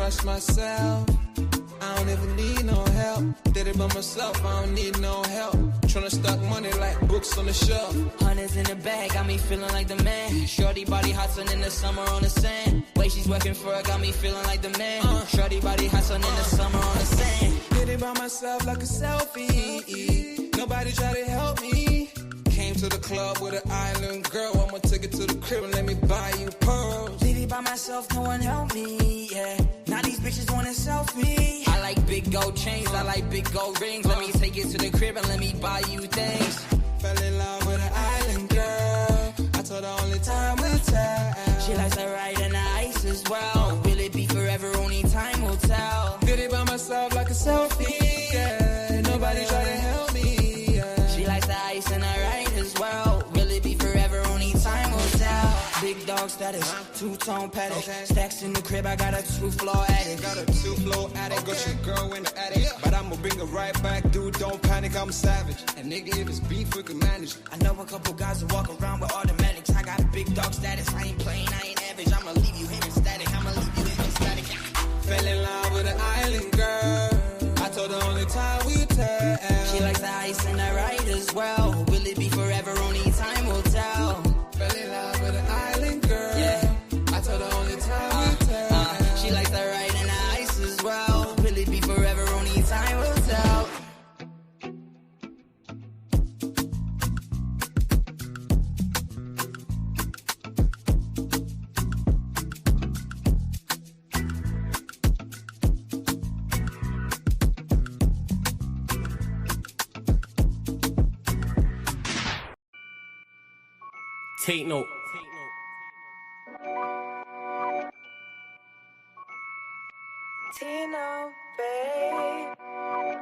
rush myself. I don't ever need no help. Did it by myself, I don't need no help. Tryna stack money like books on the shelf. Hundreds in the bag, got me feeling like the man. Shorty body hot sun in the summer on the sand. Way she's working for it, got me feeling like the man. Shorty body hot sun in the summer on the sand. Did it by myself like a selfie. Nobody try to help me. Came to the club with an island girl. I'ma take it to the crib and let me buy you pearls. Did it by myself, no one help me, yeah. Now these bitches want a selfie. I like big gold chains, I like big gold rings. Let me take it to the crib and let me buy you things. Fell in love with an island girl. I told her only time will tell. She likes to ride in the ice as well. Will it be forever? Only time will tell. Did it by myself like a selfie, yeah. Nobody try to help me, yeah. She likes the ice and I ride as well. Will it be forever? Only time will tell. Big dog status, two-tone paddock. Stacks in the crib, I got a two-floor attic. Got a two-floor attic, got your girl in the attic. But I'ma bring her right back, dude, don't panic, I'm savage. And nigga, if it's beef, we can manage. I know a couple guys who walk around with automatics. I got big dog status, I ain't playing, I ain't average. I'ma leave you here in static, I'ma leave you here in static. Fell in love with an island girl. I told her only time we tell. She likes the ice and the ride as well. Will it be forever? Only time will tell. Fell in love with an island girl. Yeah. I told her only time we tell. She likes the ride and the ice as well. Will it be forever? Only time will tell. Take note. Tino, babe.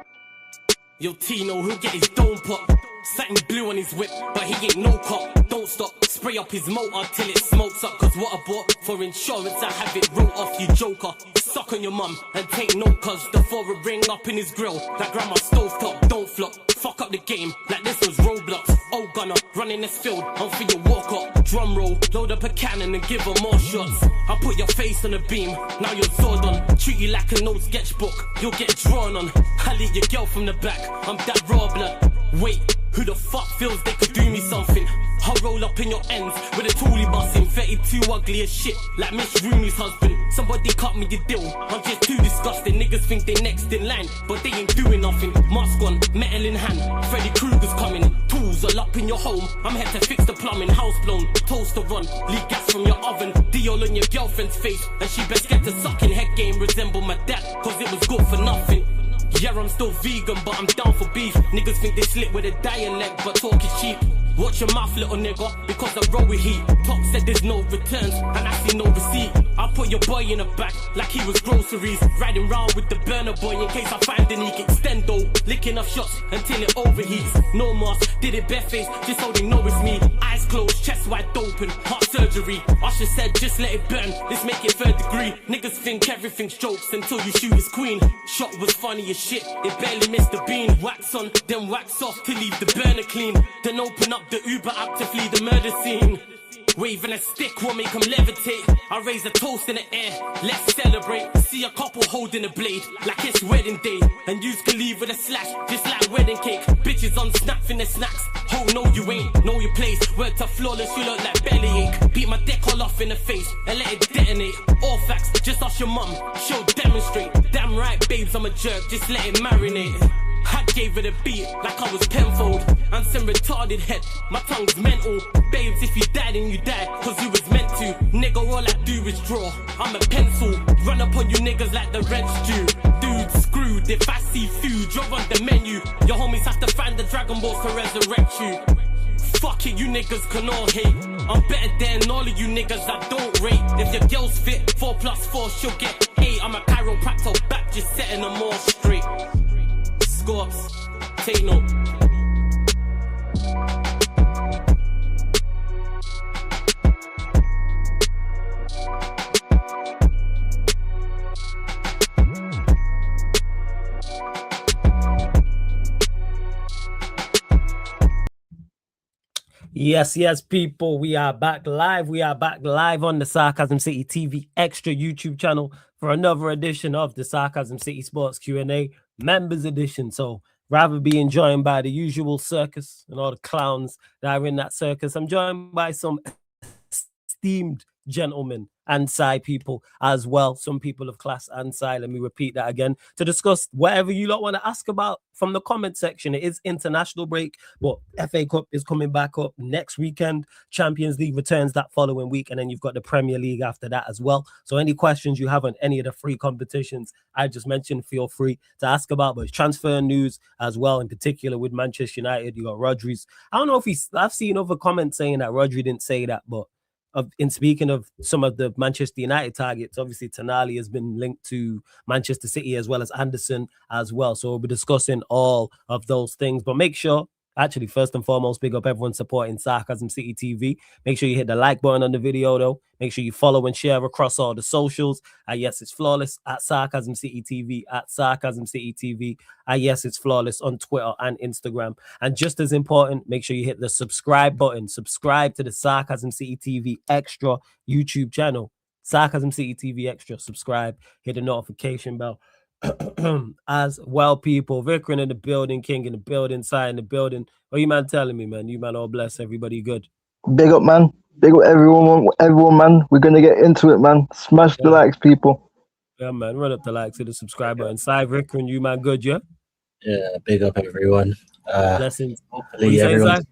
Yo, Tino, he'll get his dome pop. Satin blue on his whip, but he ain't no cop. Don't stop, spray up his motor till it smokes up. Cause what I bought for insurance, I have it wrote off, you joker. Suck on your mum and take note, cause the foreign ring up in his grill. Like grandma's stovetop, don't flop. Fuck up the game, like this was Roblox. Oh gunner, running this field, I'm for your walk up. Drum roll, load up a cannon and give her more shots. I put your face on the beam, now you're Zordon. Treat you like an old sketchbook, you'll get drawn on. I lead your girl from the back, I'm that raw blood. Wait, who the fuck feels they could do me something? I'll roll up in your ends with a toolie bussin'. 32 ugly as shit, like Miss Rooney's husband. Somebody cut me a deal, I'm just too disgusting. Niggas think they next in line, but they ain't doing nothing. Mask on, metal in hand, Freddy Krueger's coming. Tools all up in your home, I'm here to fix the plumbing. House blown, toaster run, leak gas from your oven. Diol on your girlfriend's face, and she best get to sucking. Head game resemble my dad, cause it was good for nothing. Yeah, I'm still vegan, but I'm down for beef. Niggas think they slick with a dialect, but talk is cheap. Watch your mouth, little nigga, because I roll with heat. Top said there's no returns, and I see no receipt. I put your boy in the back, like he was groceries. Riding round with the burner boy, in case I find any extendo. Licking off shots until it overheats. No mask, did it barefaced, just so they know it's me. Eyes closed, chest wide open, heart surgery. Usher said just let it burn, let's make it third degree. Niggas think everything's jokes until you shoot his queen. Shot was funny as shit, it barely missed the beam. Wax on, then wax off to leave the burner clean. Then open up the Uber app to flee the murder scene. Waving a stick will make them levitate. I raise a toast in the air, let's celebrate. See a couple holding a blade, like it's wedding day. And yous can leave with a slash, just like wedding cake. Bitches on snap in their snacks. Oh no you ain't, know your place. Worked up flawless, you look like bellyache. Beat my dick all off in the face, and let it detonate. All facts, just ask your mum, she'll demonstrate. Damn right babes, I'm a jerk, just let it marinate. I gave it a beat like I was Penfold. I'm some retarded head, my tongue's mental. Babes, if you died and you died, cause you was meant to. Nigga, all I do is draw, I'm a pencil. Run up on you niggas like the rent's due. Dude, screwed, if I see food, you're on the menu. Your homies have to find the Dragon Balls to resurrect you. Fuck it, you niggas can all hate. I'm better than all of you niggas I don't rate. If your girl's fit, 4 plus 4, she'll get 8. I'm a chiropractor back, just setting them all straight. Scorps, take note. Yes, yes, people. We are back live. We are back live on the Sarcasm City TV Extra YouTube channel for another edition of the Sarcasm City Sports Q&A Members Edition. So, rather being joined by the usual circus and all the clowns that are in that circus, I'm joined by some esteemed gentlemen and side people as well. Some people of class and side. Let me repeat that again to discuss whatever you lot want to ask about from the comment section. It is international break, but FA Cup is coming back up next weekend. Champions League returns that following week, and then you've got the Premier League after that as well. So any questions you have on any of the free competitions I just mentioned, feel free to ask about. But it's transfer news as well, in particular with Manchester United. You got Rodri's. I don't know if I've seen other comments saying that Rodri didn't say that, but in speaking of some of the Manchester United targets, obviously Tonali has been linked to Manchester City as well as Anderson as well. So we'll be discussing all of those things. But make sure, actually, first and foremost, big up everyone supporting Sarcasm City TV. Make sure you hit the like button on the video, though. Make sure you follow and share across all the socials. Yes, it's Flawless at Sarcasm City TV, at Sarcasm City TV. Yes, it's Flawless on Twitter and Instagram. And just as important, make sure you hit the subscribe button. Subscribe to the Sarcasm City TV Extra YouTube channel. Sarcasm City TV Extra. Subscribe. Hit the notification bell. As well, people. Vikram in the building, King in the building, Sai in the building. What you man telling me, man? You man all bless. Everybody good? Big up, man. Big up, everyone, man. We're gonna get into it, man. Smash the likes, people. Yeah, man. Run up the likes to the subscriber. And Sai, Vikram, you man good, yeah? Yeah, big up, everyone. Blessings. Hopefully, everyone.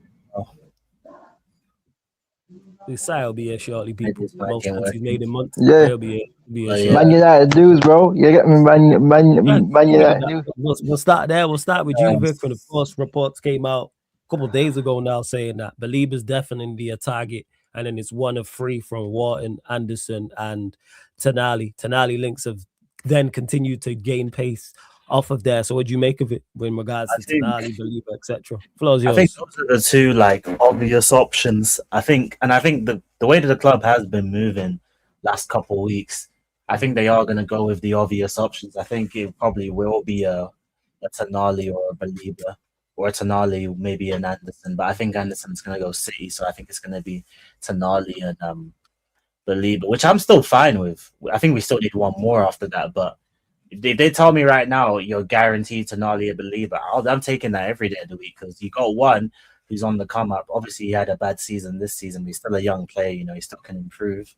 Sai will be here shortly, people. Most months he's made in months. Yeah. He'll be here. Yeah. Man United news, bro. You get me, Man United news. We'll start there. We'll start with you, Vikram. Of course, reports came out a couple of days ago now saying that Balib's definitely a target, and then it's one of three from Wharton, Anderson, and Tonali. Tonali links have then continued to gain pace off of there. So what do you make of it in regards to Tonali, Baliba, etc.? I think those are the two obvious options. I think the way that the club has been moving last couple of weeks, I think they are going to go with the obvious options. I think it probably will be a Tonali or a Baliba, or a Tonali, maybe an Anderson. But I think Anderson's going to go City, so I think it's going to be Tonali and Baliba, which I'm still fine with. I think we still need one more after that, but if they tell me right now you're guaranteed Tonali and Baliba, I'm taking that every day of the week, because you got one who's on the come up. Obviously, he had a bad season this season, but he's still a young player. You know, he still can improve.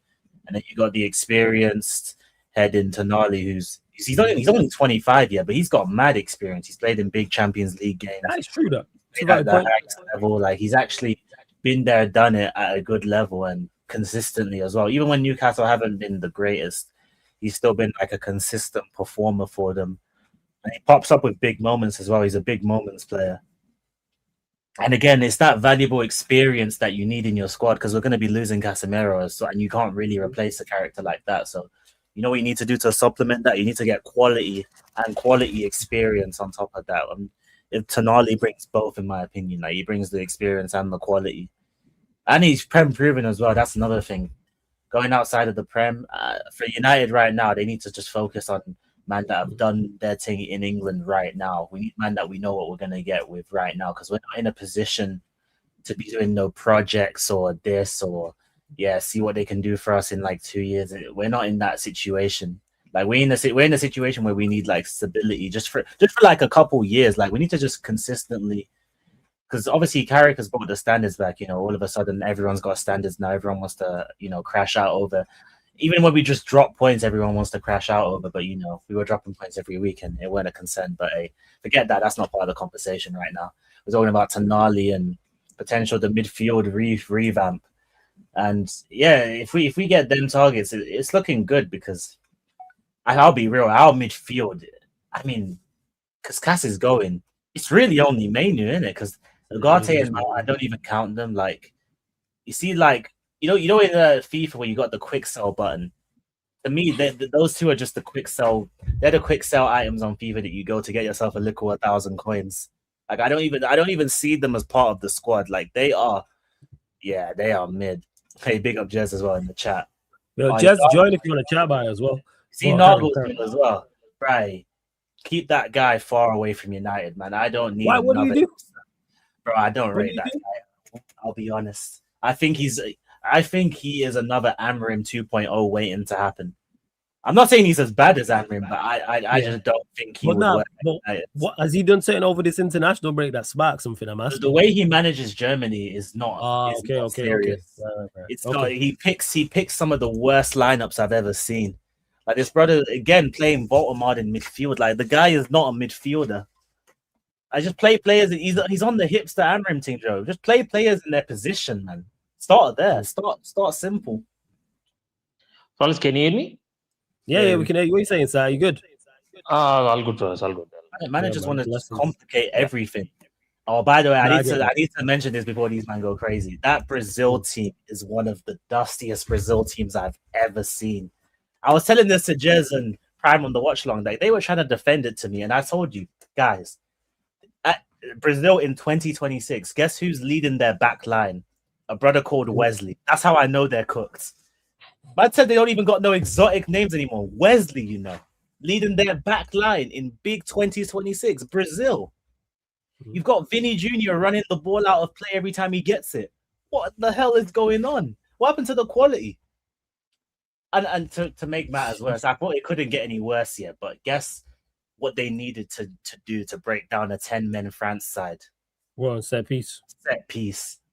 And then you got the experienced head in Tonali, he's only 25 yet, but he's got mad experience. He's played in big Champions League games. That's true, though. At the highest level, he's actually been there, done it at a good level and consistently as well. Even when Newcastle haven't been the greatest, he's still been a consistent performer for them. And he pops up with big moments as well. He's a big moments player. And again, it's that valuable experience that you need in your squad, because we're going to be losing Casemiro, and you can't really replace a character like that. So, you know what you need to do to supplement that? You need to get quality experience on top of that. If Tonali brings both, in my opinion, he brings the experience and the quality. And he's Prem proven as well. That's another thing. Going outside of the Prem, for United right now, they need to just focus on man that have done their thing in England right now. We need man that we know what we're going to get with right now, because we're not in a position to be doing no projects or this or, see what they can do for us in 2 years. We're not in that situation. We're in a situation where we need stability just for a couple years. We need to just consistently, because obviously Carrick has brought the standards back. All of a sudden everyone's got standards now. Everyone wants to crash out over. Even when we just drop points, everyone wants to crash out over. But we were dropping points every week and it weren't a concern. But hey, forget that. That's not part of the conversation right now. We're talking about Tonali and potential the midfield revamp. And if we get them targets, it's looking good, because I'll be real, our midfield, because Cass is going, it's really only Mainu, isn't it? Because Ugarte and I don't even count them. You see, you know in FIFA where you got the quick sell button. To me, those two are just the quick sell. They're the quick sell items on FIFA that you go to get yourself a little 1,000 coins. I don't even see them as part of the squad. They are mid. Hey, big up Jez as well in the chat. Yo, Jez, join if you want to chat by as well. See Nagelsmann as well. Right. Keep that guy far away from United, man. I don't need. Why? What do you do? Bro, I don't rate that guy. I'll be honest. I think he is another Amorim 2.0 waiting to happen. I'm not saying he's as bad as Amorim, but I just don't think he would work. What has he done something over this international break that sparked something? I'm asking. The way he manages Germany is not. Okay. Serious. Right. It's not. He picks some of the worst lineups I've ever seen. Like this brother again playing Voldemort in midfield. Like the guy is not a midfielder. I just play players. He's on the hipster Amorim team, Joe. Just play players in their position, man. Start there. Start simple. Fellas, can you hear me? Yeah, we can hear you. What are you saying, sir? You good? All good for us. All good. Managers want to just complicate everything. Oh, by the way, I need to mention this before these men go crazy. That Brazil team is one of the dustiest Brazil teams I've ever seen. I was telling this to Jez and Prime on the watch long. They were trying to defend it to me, and I told you guys, at Brazil in 2026, guess who's leading their back line? A brother called Wesley. That's how I know they're cooked. Man said they don't even got no exotic names anymore. Wesley, leading their back line in big 2026, Brazil. You've got Vinny Jr. running the ball out of play every time he gets it. What the hell is going on? What happened to the quality? And to make matters worse, I thought it couldn't get any worse yet, but guess what they needed to do to break down a 10-man France side? Well, set piece.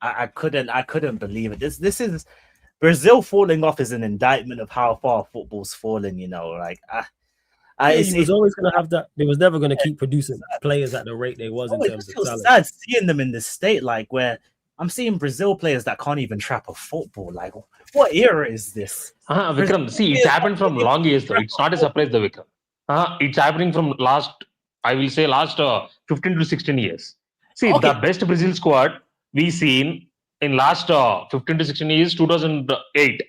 I couldn't believe it. This is Brazil falling off is an indictment of how far football's fallen, he was always going to have that. They was never going to keep producing players at the rate they was in terms of talent. Sad seeing them in this state, like where I'm seeing Brazil players that can't even trap a football. Like, what era is this? Vikram, see, it's happened from long years, though. It's not a surprise, though, Vikram. It's happening from last 15 to 16 years. See, the best Brazil squad we seen in last 15 to 16 years, 2008,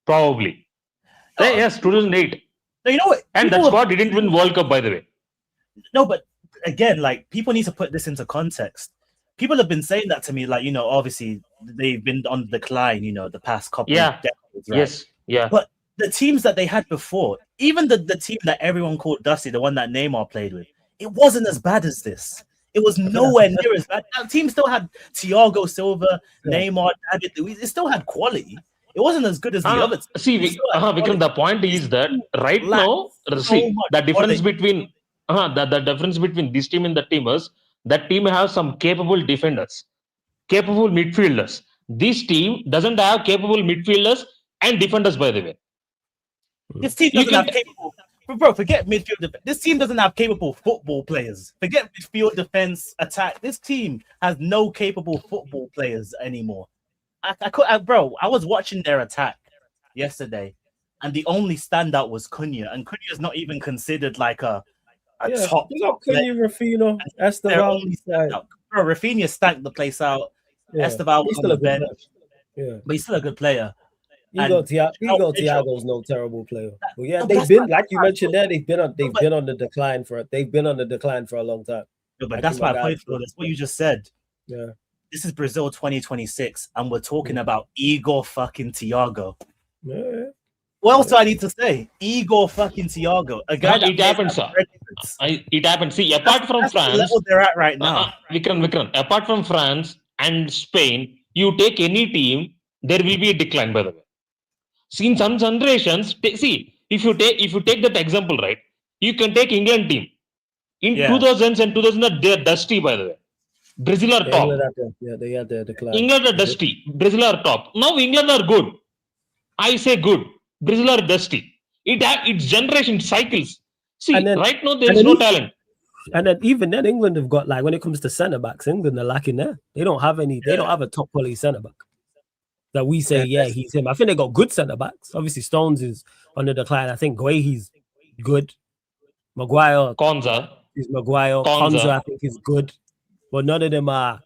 probably. Yes, 2008. No, you know what? And that squad didn't win World Cup, by the way. No, but again, like, people need to put this into context. People have been saying that to me, like, obviously they've been on decline, the past couple of decades, right? Yes, yeah. But the teams that they had before, even the team that everyone called Dusty, the one that Neymar played with, it wasn't as bad as this. It was nowhere near as bad. That team still had Thiago Silva, Neymar, David Luiz. It still had quality. It wasn't as good as the other team. See, Vikram, the point is that right now, see, the difference between the difference between this team and the team is that team has some capable defenders, capable midfielders. This team doesn't have capable midfielders and defenders, by the way. This team doesn't have capable. Bro, forget midfield. This team doesn't have capable football players. Forget midfield, defense, attack. This team has no capable football players anymore. I was watching their attack yesterday, and the only standout was Cunha, and Cunha is not even considered like a top. Cunha, Rafinha, Esteval. Bro, Rafinha stanked the place out. Yeah. Esteval was on the bench. But he's still a good player. Thiago's no terrible player. But yeah, they've been, like you mentioned there, they've been on the decline for a long time. No, but that's my point, Flo. That's what you just said. Yeah. This is Brazil 2026, and we're talking about Igor fucking Thiago. Yeah. What else do I need to say? Igor fucking Thiago. A guy it happens, sir. It happens. See, apart from France, the level they're at right now. Vikram, apart from France and Spain, you take any team, there will be a decline, by the way. See, in some generations, if you take that example, right, you can take England team. In 2000s and 2000s, they're dusty, by the way. Brazil are top. They had their decline. England are dusty. Brazil are top. Now England are good. I say good. Brazil are dusty. It's generation cycles. See, right now there is no talent. And then even then, England have got, like, when it comes to centre backs, England are lacking there. They don't have any. They don't have a top quality centre back that we say, he's him. I think they got good centre backs. Obviously, Stones is on the decline. I think Guehi's good. Maguire, Konza is Maguire. Konza, I think, is good. But none of them are,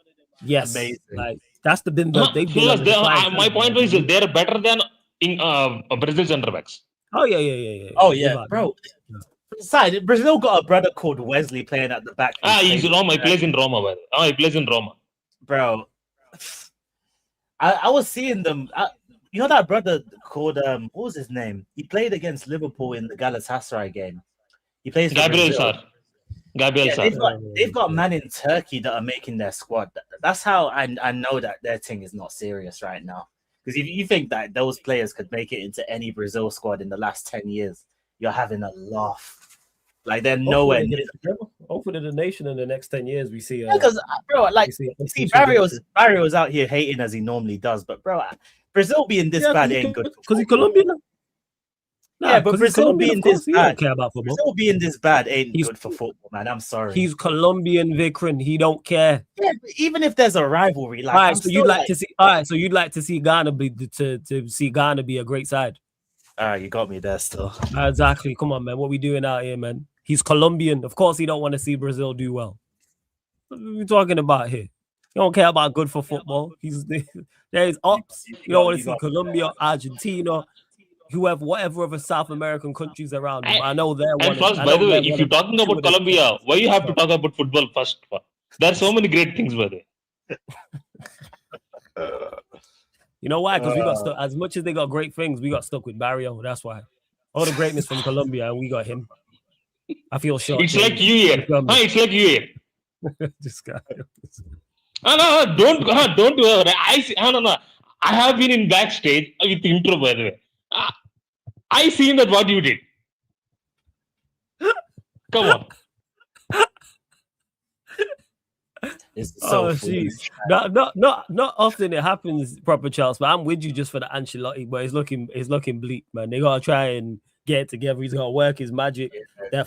amazing. Like, that's they've been my point is that they're better than Brazil centre backs. Oh yeah. Oh yeah, bro. Besides, Brazil got a brother called Wesley playing at the back. He's Roma. He plays in Roma. He plays in Roma. Bro, I was seeing them. You know that brother called what was his name? He played against Liverpool in the Galatasaray game. He plays Gabriel Sar. Gabriel Yeah, Sar. they've got man in Turkey that are making their squad. That's how I know that their thing is not serious right now. Because if you think that those players could make it into any Brazil squad in the last 10 years, you're having a laugh. Like they're nowhere Hopefully, near. they get it together. Hopefully the nation in the next 10 years we see. Because bro, like we see Barrio's out here hating as he normally does, but bro, Brazil being this bad ain't good. Because he's Colombian. Yeah, but Brazil being this he bad, don't care about football. Brazil being this bad ain't good for football, man. I'm sorry. He's Colombian, Vikrin. He don't care. Yeah, but even if there's a rivalry, like All right, I'm so still you'd like to see. All right, so you'd like to see Ghana be to see Ghana be a great side. You got me there still. Exactly. Come on, man. What we doing out here, man? He's Colombian. Of course, he don't want to see Brazil do well. What are we talking about here? You don't care about good for football. There's ops. You don't want to see Colombia, Argentina, whoever, whatever other South American countries around them. I know they're one. And first, by the way, if you're talking about Colombia, why you have to talk about football first? There are so many great things, by the way. You know why? Because we got stuck. As much as they got great things, we got stuck with Barrio. That's why. All the greatness from Colombia, and we got him. I feel short. It's like you here. It's like you here. This guy. No, don't. No. I have been in backstage with intro, by the way. I seen that what you did. Come on. It's so not often it happens, proper Charles. But I'm with you just for the Ancelotti. But it's looking bleak, man. They gotta try and get it together. He's gotta work his magic. Their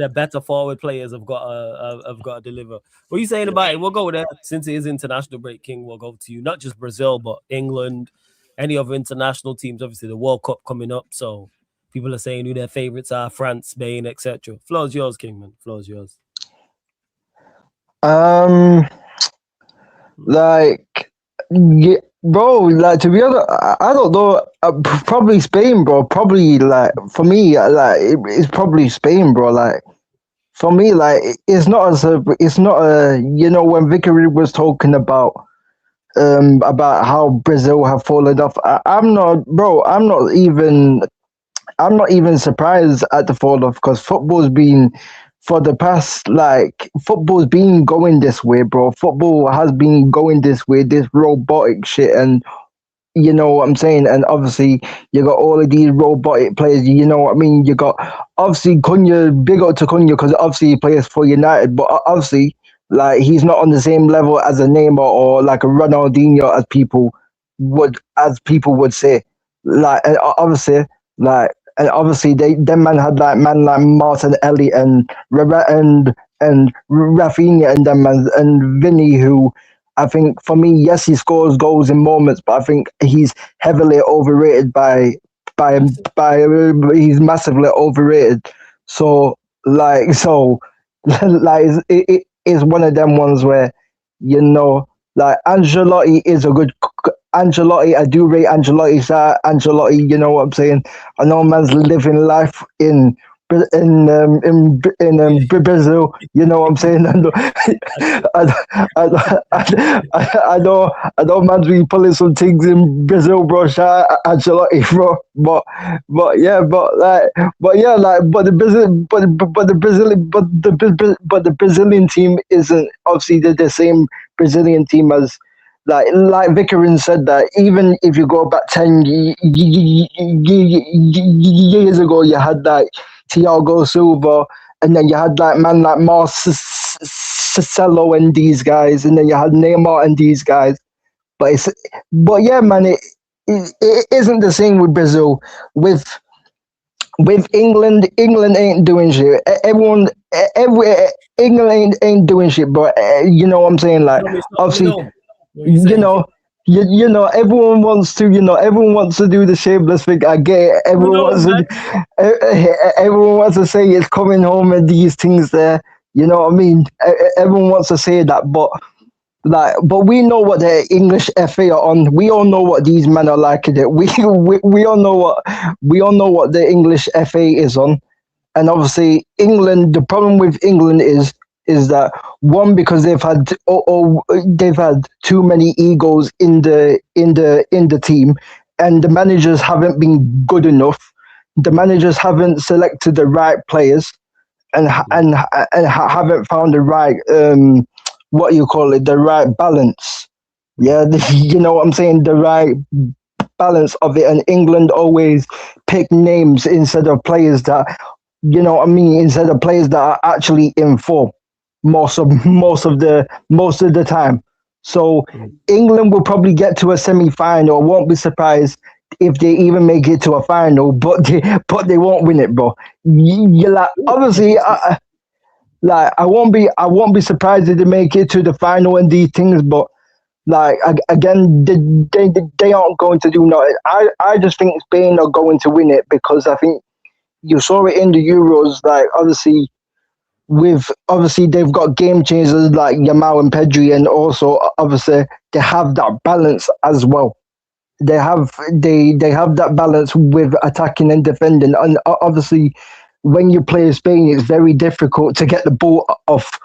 better forward players have got to deliver. What are you saying about it? We'll go there since it is international break, King. We'll go to you. Not just Brazil, but England, any other international teams. Obviously, the World Cup coming up, so people are saying who their favorites are: France, Spain, etc. Floor's yours, King, man. Floor's yours. Like, yeah, bro, like, to be honest, I don't know. Probably Spain, bro. Probably, like, for me, like, it's probably Spain, bro. Like, for me, like, it's not a, you know, when Vicky was talking about how Brazil have fallen off. I'm not even surprised at the fall off, because football's been, for the past, like, football's been going this way, bro. Football has been going this way, this robotic shit, and you know what I'm saying? And obviously, you got all of these robotic players, you know what I mean? You got, obviously, Cunha, big up to Cunha, because obviously he plays for United, but obviously, like, he's not on the same level as a Neymar or like a Ronaldinho, as people would say. Like, and obviously, them man had like Martinelli and Rafinha and them man, and Vinny, who I think, for me, yes, he scores goals in moments, but I think he's heavily overrated by he's massively overrated. So it's one of them ones where, you know, like, Ancelotti is a good Ancelotti. I do rate Ancelotti. Ancelotti, you know what I'm saying? I know man's living life in Brazil. You know what I'm saying? I know man's been pulling some things in Brazil, bro. Shout out Ancelotti, bro. But the Brazilian team isn't obviously the same Brazilian team as, like Vicarin said, that even if you go back 10 years ago, you had like Thiago Silva, and then you had like man like Marcelo and these guys, and then you had Neymar and these guys. But yeah, man, it isn't the same with Brazil. With England ain't doing shit. England ain't doing shit, but you know what I'm saying? Like, obviously, you know, everyone wants to do the shameless thing. I get it. Everyone wants to say it's coming home and these things there. You know what I mean? Everyone wants to say that, but we know what the English FA are on. We all know what these men are like in it. We all know what the English FA is on. And obviously, England. The problem with England is that, one, because they've had too many egos in the team, and the managers haven't been good enough. The managers haven't selected the right players, haven't found the right what you call it, the right balance. Yeah, you know what I'm saying, the right balance of it. And England always pick names instead of players that, you know what I mean, instead of players that are actually in form most of the time. So England will probably get to a semi-final. Won't be surprised if they even make it to a final, but they won't win it, bro. You like, obviously, I won't be surprised if they make it to the final and these things, but like again, they aren't going to do nothing. I just think Spain are going to win it because I think you saw it in the Euros. Like obviously they've got game changers like Yamal and Pedri, and also obviously they have that balance as well. They have that balance with attacking and defending, and obviously when you play Spain, it's very difficult to get the ball off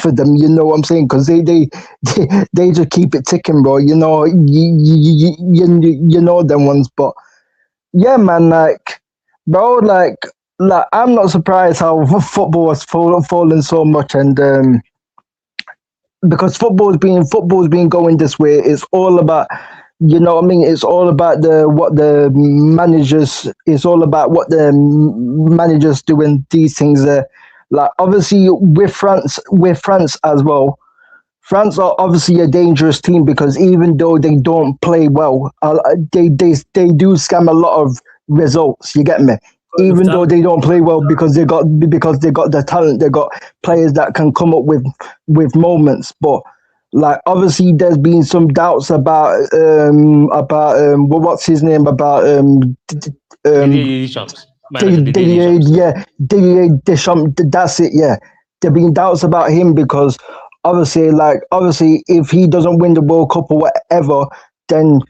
of them. You know what I'm saying? Because they just keep it ticking, bro. You know, you know them ones. But yeah, man, like, bro, like I'm not surprised how football has fallen so much, and because football's been going this way. It's all about, you know what I mean? It's all about what the managers doing these things there. Like obviously with France as well. France are obviously a dangerous team because even though they don't play well, they do scam a lot of results. You get me? Even though they don't play well because they got the talent, they got players that can come up with moments. But like obviously there's been some doubts about what's his name, about Didier Deschamps. That's it. Yeah, there've been doubts about him because obviously if he doesn't win the World Cup or whatever, then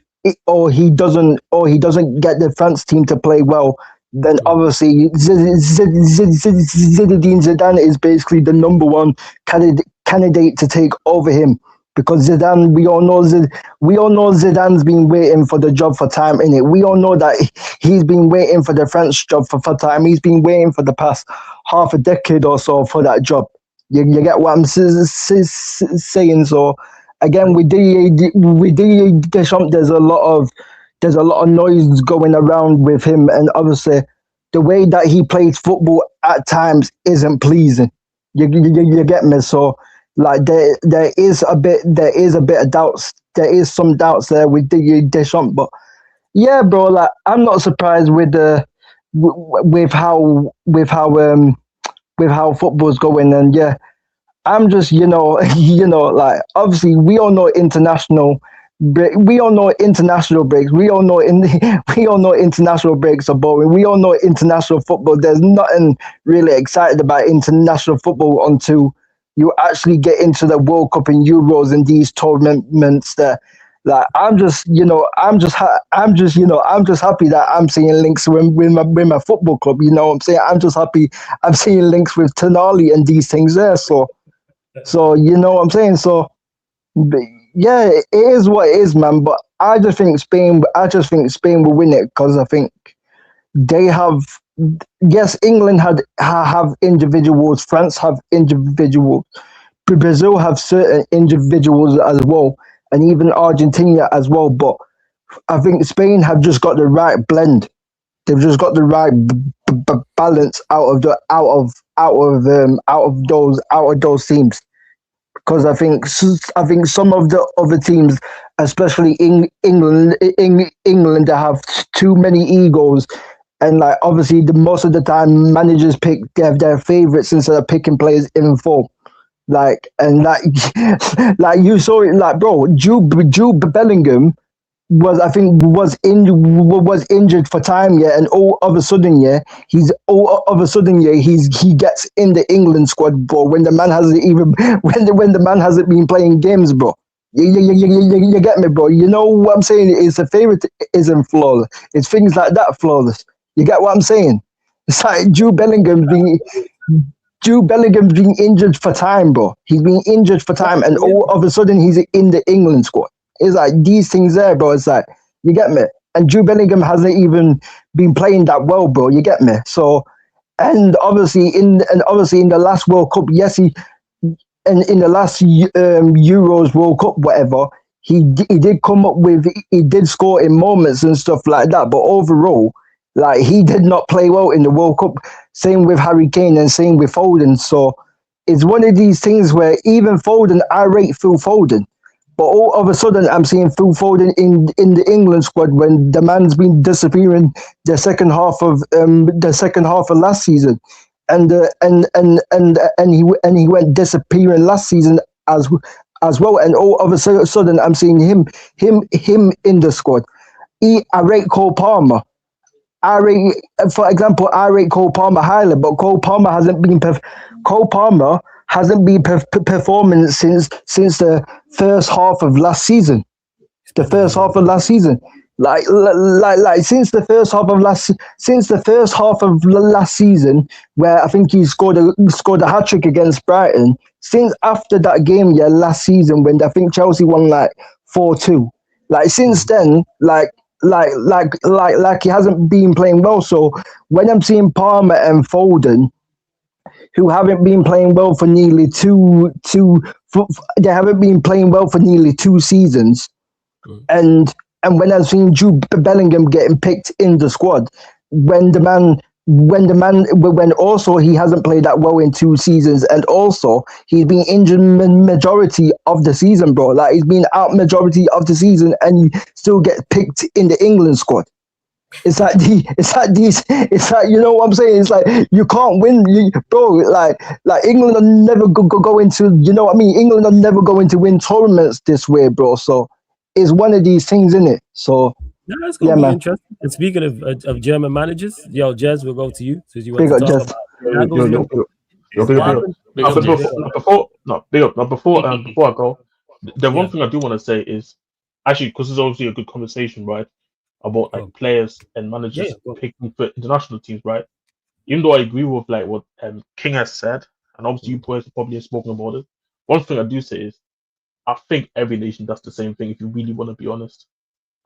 or he doesn't get the France team to play well, then obviously Zinedine Zidane is basically the number one candidate to take over him. Because Zidane, we all know Zidane's been waiting for the job for time, innit? We all know that he's been waiting for the French job for time. He's been waiting for the past half a decade or so for that job. You get what I'm saying? So again, with Didier Deschamps, there's a lot of noise going around with him, and obviously the way that he plays football at times isn't pleasing. You get me? So like there is a bit of doubts. There is some doubts there with Didier Deschamps, but yeah, bro, like I'm not surprised with how football's going, and yeah, I'm just you know like obviously we all know international breaks. We all know international breaks are boring. We all know international football. There's nothing really excited about international football until you actually get into the World Cup and Euros and these tournaments that, like, I'm just happy that I'm seeing links with my football club. You know what I'm saying? I'm just happy I'm seeing links with Tonali and these things there. So you know what I'm saying? So yeah, it is what it is, man. But I just think Spain will win it because I think they have. Yes, England have individuals. France have individuals. Brazil have certain individuals as well, and even Argentina as well. But I think Spain have just got the right blend. They've just got the right balance out of those teams. Because I think some of the other teams, especially in England, they have too many egos. And like obviously, most of the time, managers pick their favorites instead of picking players in form. Like you saw it, like bro, Jude Bellingham was injured for time, yeah, and all of a sudden, he gets in the England squad, bro. When the man hasn't been playing games, bro. You get me, bro. You know what I'm saying? It's a favorite isn't flawless. It's things like that flawless. You get what I'm saying? It's like Jude Bellingham being injured for time, bro. He's been injured for time, and all of a sudden he's in the England squad. It's like these things there, bro. It's like, you get me? And Jude Bellingham hasn't even been playing that well, bro. You get me? So and obviously in the last World Cup, yes, and in the last Euros, World Cup, whatever, he did come up with, he did score in moments and stuff like that. But overall, like, he did not play well in the World Cup. Same with Harry Kane and same with Foden. So it's one of these things where even Foden, I rate Phil Foden. But all of a sudden, I'm seeing Phil Foden in the England squad when the man's been disappearing the second half of last season, and he went disappearing last season as well. And all of a sudden, I'm seeing him in the squad. I rate Cole Palmer. For example, I rate Cole Palmer highly, but Cole Palmer hasn't been performing since the first half of last season. Like since the first half of last season, where I think he scored a hat-trick against Brighton. Since after that game, last season, when I think Chelsea won like 4-2. Like since then, like he hasn't been playing well. So when I'm seeing Palmer and Foden, who haven't been playing well for nearly they haven't been playing well for nearly 2 seasons, and when I've seen Jude Bellingham getting picked in the squad, when also he hasn't played that well in 2 seasons, and also he's been injured majority of the season, bro. Like, he's been out majority of the season, and he still gets picked in the England squad. It's like you know what I'm saying? It's like you can't win, bro. Like England are never go into, you know what I mean? England are never going to win tournaments this way, bro. So it's one of these things, isn't it? So it's gonna be interesting. And speaking of German managers, yo, Jez, we'll go to you since you want to talk about. Before I go, the one thing I do want to say is actually, because it's obviously a good conversation, right? About like players and managers picking for international teams, right? Even though I agree with like what King has said, and obviously you boys probably have spoken about it. One thing I do say is, I think every nation does the same thing. If you really want to be honest,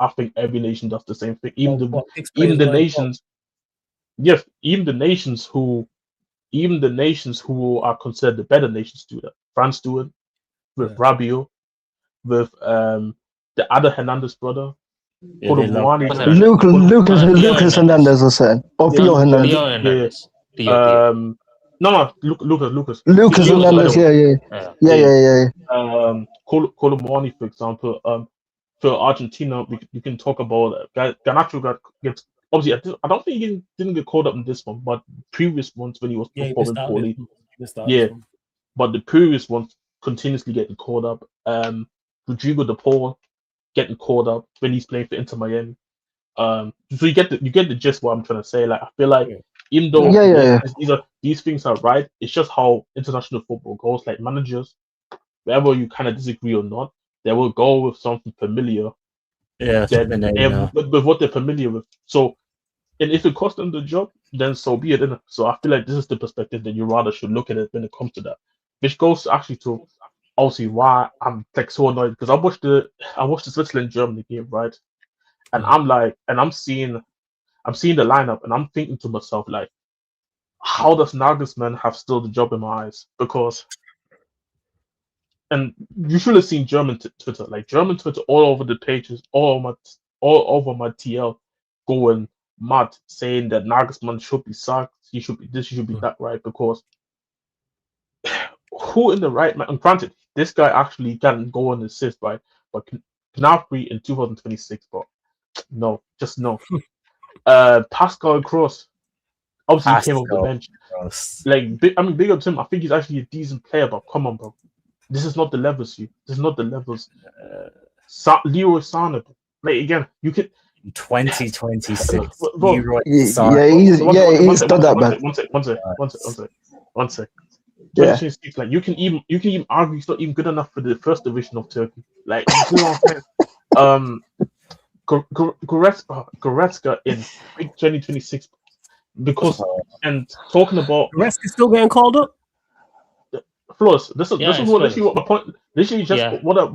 I think every nation does the same thing. Even the nations who are considered the better nations do that. France do it with Rabiot, with the other Hernandez brother. Lucas Hernandez was saying, or Theo Hernandez. Lucas Hernandez, yeah. Colomwani, for example. For Argentina, we can talk about Garnacho gets obviously. I don't think he didn't get called up in this one, but previous ones when he was performing poorly. But the previous ones continuously getting called up. Rodrigo De Paul getting called up when he's playing for Inter Miami. So you get the gist what I'm trying to say. Like, I feel like even though these things are right, it's just how international football goes. Like, managers, whether you kind of disagree or not, they will go with something familiar. With what they're familiar with. So, and if it costs them the job, then so be it. So I feel like this is the perspective that you rather should look at it when it comes to that. Which goes actually to obviously why I'm like so annoyed, because I watched the Switzerland Germany game, right? And I'm seeing the lineup, and I'm thinking to myself, like, how does Nagelsmann have still the job in my eyes? Because, and you should have seen German Twitter, like German Twitter all over the pages, all over my TL, going mad, saying that Nagelsmann should be sacked, he should be this, he should be that, right? Because who in the right mind, and granted, this guy actually can go and assist, right? But Gnabry in 2026, but no, just no. Pascal Gross, obviously he came off the bench. Like, big up to him. I think he's actually a decent player, but come on, bro. This is not the levels, you. This is not the levels. Leroy Sané, like, again, you can. 2026. He's done that, man. One sec. Yeah. Like, you can even argue he's not even good enough for the first division of Turkey. Like, you know what I'm saying? Goretzka in 2026, because, and talking about Goretzka still getting called up. Flores, this is literally what my point. Literally just what my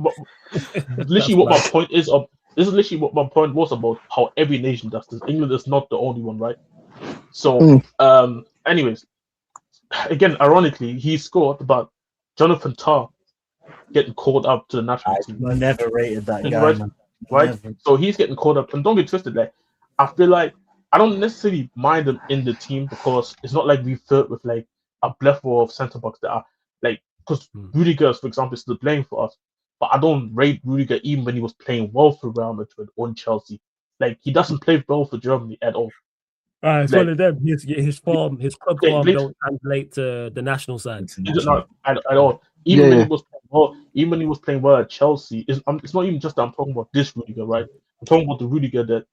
point is. This is literally what my point was about how every nation does this. England is not the only one, right? So anyways, again, ironically, he scored, but Jonathan Tah getting called up to the national I team. never rated that guy, Right? man. Right? Never. So he's getting called up, and don't get twisted. Like, I feel like I don't necessarily mind him in the team because it's not like we flirt with like a plethora of centre backs that are like, because Rudiger, for example, is still playing for us, but I don't rate Rudiger even when he was playing well for Real Madrid or in Chelsea. Like, he doesn't play well for Germany at all. It's Like, one of them. His form, his club Yeah, form please. don't translate to the national side. He did not at all. Even Yeah, when yeah. he was playing well, even when he was playing well at Chelsea, it's not even just that I'm talking about this Rudiger, right? I'm talking about the Rudiger that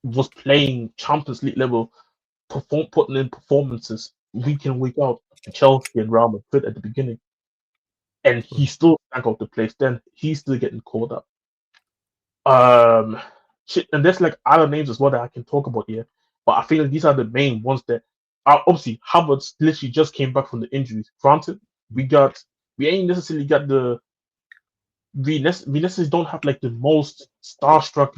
was playing Champions League level, putting in performances week in, week out for Chelsea and Real Madrid at the beginning. And he still stank out the place. Then he's still getting called up. Shit, and there's like other names as well that I can talk about here. But I feel like these are the main ones that are obviously Havertz literally just came back from the injuries. Granted, we ain't necessarily got we necessarily don't have like the most starstruck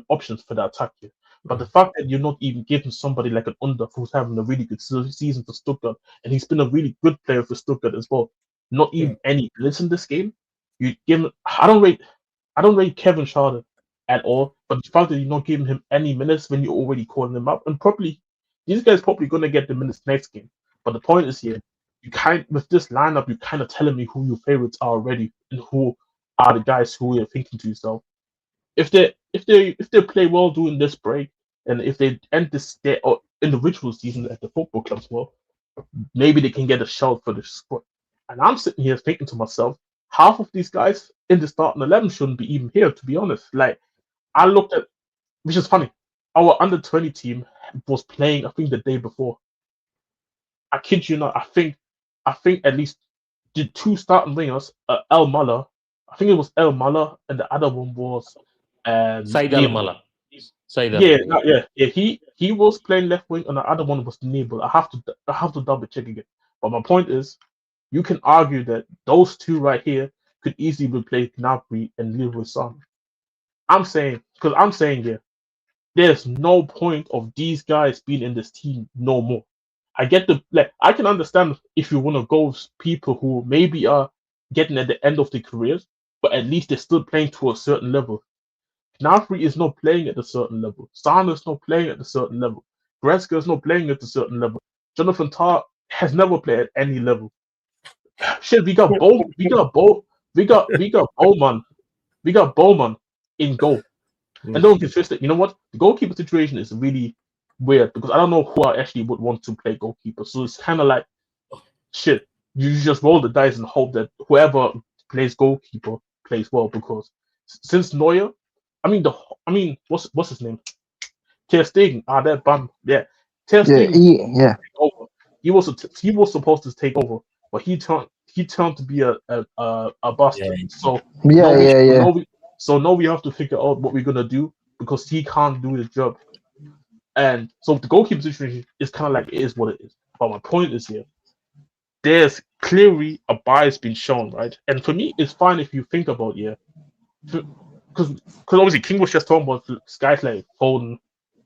options for the attack here. But the fact that you're not even giving somebody like an Under who's having a really good season for Stuttgart, and he's been a really good player for Stuttgart as well, not even any blitz in this game, you give him. I don't rate Kevin Schade at all, but the fact that you're not giving him any minutes when you're already calling him up, and probably these guys probably gonna get the minutes next game. But the point is here, with this lineup, you're kind of telling me who your favorites are already and who are the guys who you're thinking to yourself. If they play well during this break, and if they end their individual season at the football clubs well, maybe they can get a shout for the squad. And I'm sitting here thinking to myself, half of these guys in the starting 11 shouldn't be even here, to be honest. Like, I looked at, which is funny, our under-20 team was playing, I think, the day before. I kid you not, I think at least the two starting wingers, El Muller, I think it was El Muller, and the other one was Said Al Mala. He was playing left wing, and the other one was Nebel. I have to double check again. But my point is, you can argue that those two right here could easily replace Gnabry and Leroy Sané. I'm saying here, there's no point of these guys being in this team no more. I get I can understand if you want to go with people who maybe are getting at the end of their careers, but at least they're still playing to a certain level. Gnabry is not playing at a certain level. Sané is not playing at a certain level. Goretzka is not playing at a certain level. Jonathan Tah has never played at any level. Shit, we got Bowman in goal. And don't get twisted. You know what? The goalkeeper situation is really weird because I don't know who I actually would want to play goalkeeper. So it's kind of like, shit, you just roll the dice and hope that whoever plays goalkeeper plays well. Because since Neuer, what's his name? Ter Stegen. That bum. Yeah, Ter Stegen. He was supposed to take over, but he turned to be a bastard. So now we have to figure out what we're gonna do because he can't do the job. And so the goalkeeper situation is kind of like it is what it is. But my point is here, there's clearly a bias being shown, right? And for me, it's fine if you think about because obviously King was just talking about guys like Foden,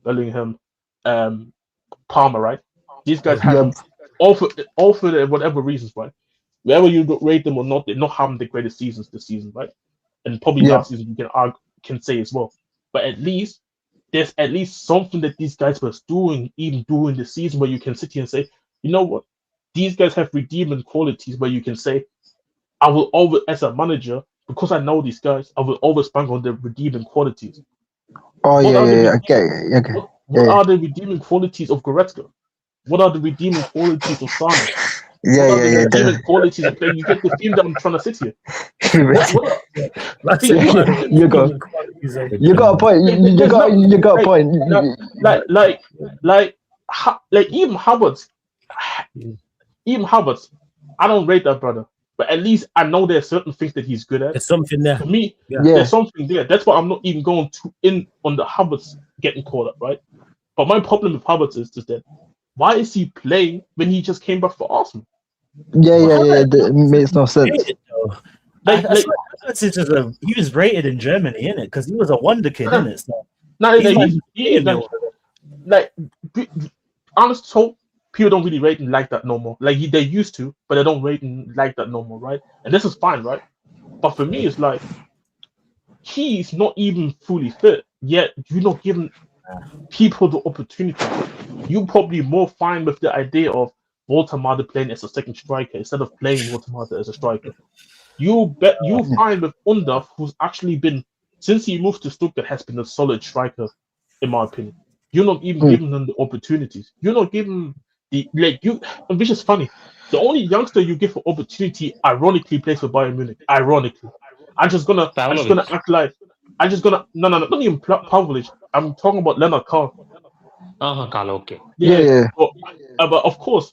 Bellingham, Palmer, right? These guys have all for whatever reasons, right? Whether you rate them or not, they're not having the greatest seasons this season, right? And probably last season you can say as well. But at least there's at least something that these guys were doing even during the season where you can sit here and say, you know what, these guys have redeeming qualities where you can say, I will always, as a manager, because I know these guys, I will always bank on their redeeming qualities. What are the redeeming qualities of Goretzka? What are the redeeming qualities of Sané? Redeeming qualities of playing. You get the theme that I'm trying to sit here. You got a point. You got a point. Like even Havertz, I don't rate that brother, but at least I know there's certain things that he's good at. There's something there. For me, there's something there. That's why I'm not even going in on the Havertz getting caught up, right? But my problem with Havertz is just that why is he playing when he just came back for Arsenal? That makes no sense. He was rated in Germany, innit? Because he was a wonder kid, innit? So honest hope, people don't really rate him like that no more. Like they used to, but they don't rate him like that no more, right? And this is fine, right? But for me, it's like he's not even fully fit yet. You're not giving people the opportunity. You probably more fine with the idea of Walter playing as a second striker instead of playing Walter as a striker. You find with Undaf, who's actually been since he moved to Stuttgart, has been a solid striker, in my opinion. You're not even giving them the opportunities. You're not giving which is funny. The only youngster you give an opportunity, ironically, plays for Bayern Munich. Ironically, I'm just gonna act like no, not even Pavlovic. I'm talking about Leonard Carl. Carl, okay. Yeah. But of course,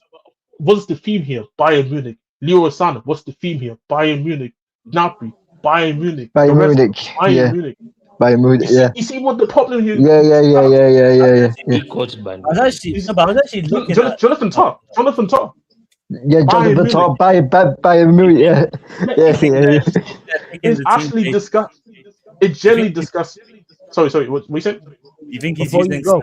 what's the theme here? Bayern Munich. Leroy Sané, what's the theme here? Bayern Munich. Gnabry, Bayern Munich. Bayern Munich. You see what the problem here? Yeah. Coached by I was actually looking at Jonathan Tah. Yeah, Jonathan Tah, Bayern Munich. Yeah. It's actually discussed. It's generally discussed. Sorry. What we said? You think he's Before using you go,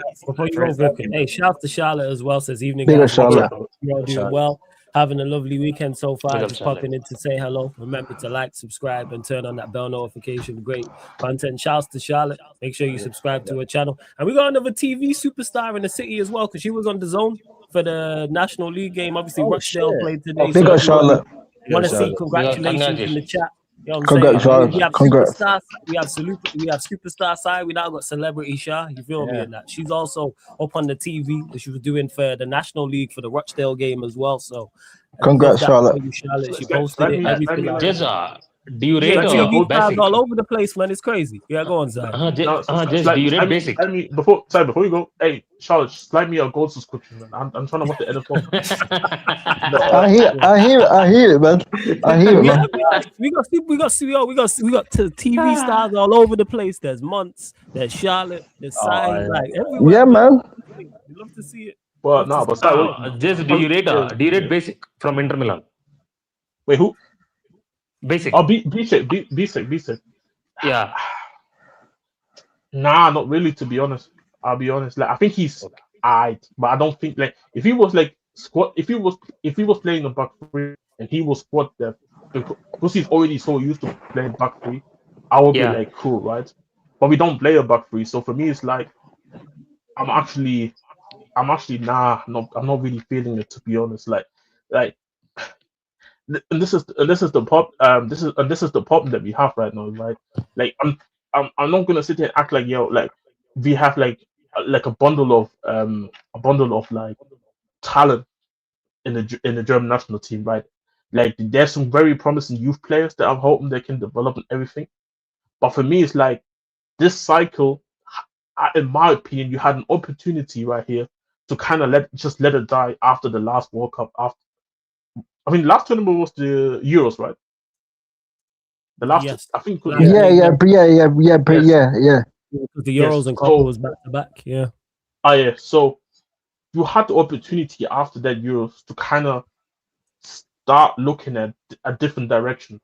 hey, shout out to Charlotte as well. Says evening. Big up, guys. Charlotte. You're all doing well. Having a lovely weekend so far. Big up, Just Charlotte. popping in to say hello. Remember to like, subscribe, and turn on that bell notification. Great content. Shouts to Charlotte. Make sure you subscribe to her channel. And we got another TV superstar in the city as well, because she was on the zone for the National League game. Obviously, Rochdale played today. Big up, Charlotte. Want to see congratulations in the chat. You know what I'm Congrats, saying? Charlotte. We have Congrats. superstar, we have superstar side. We now got celebrity Shah. You feel me? And that she's also up on the TV that she was doing for the National League for the Rochdale game as well. So Congrats, that Charlotte. for you, Charlotte. She posted it. Everything like that. Just do you rate TV stars basic? all over the place, man. It's crazy. Yeah, go on, Zach. Just do you rate basic? Before you go, hey Charlotte, slide me a gold subscription, man. I'm trying to watch the NFL. I hear it, man. I hear it, man. We got TV stars all over the place. There's Monts, there's Charlotte, there's Sai, like everywhere. Yeah, man. We love to see it. But no, but Just do you rate basic from Inter Milan? wait, who? Basic. Oh, B-Sec. Yeah. Nah, not really. To be honest, I'll be honest. Like I think he's alright, but I don't think like if he was like squad, if he was playing the back three and he was squad depth, because he's already so used to playing back three, I would be like cool, right? But we don't play a back three, so for me it's like I'm actually I'm not really feeling it, to be honest. Like and this is the problem that we have right now, right? Like I'm not gonna sit here and act like like we have like a bundle of like talent in the German national team, right? Like there's some very promising youth players that I'm hoping they can develop and everything. But for me, it's like this cycle, in my opinion, you had an opportunity right here to kind of let it die after the last World Cup. Last tournament was the Euros, right? The last, Yes. I think. Yeah. Yeah. Because the Euros and Copa was back to back. Yeah. Yeah. So you had the opportunity after that Euros to kind of start looking at a different direction.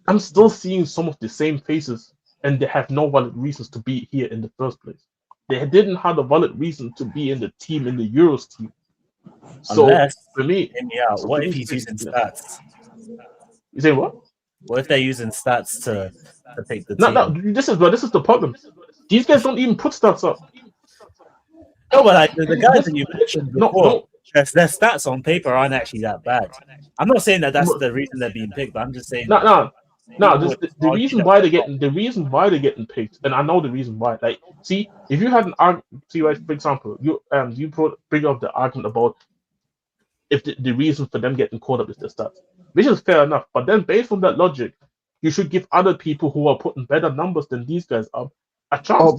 I'm still seeing some of the same faces, and they have no valid reasons to be here in the first place. They didn't have a valid reason to be in the Euros team. So Unless, for me, what if he's using stats? You say what? What if they're using stats to pick the team? No, this is the problem. These guys don't even put stats up. No, but like the guys that you mentioned before, their stats on paper aren't actually that bad. I'm not saying that's the reason they're being picked, but I'm just saying. The reason why they're getting picked, and I know the reason why. Like, see, if you had an argument, right, for example, you bring up the argument about if the reason for them getting caught up is the stats, which is fair enough. But then, based on that logic, you should give other people who are putting better numbers than these guys up a chance.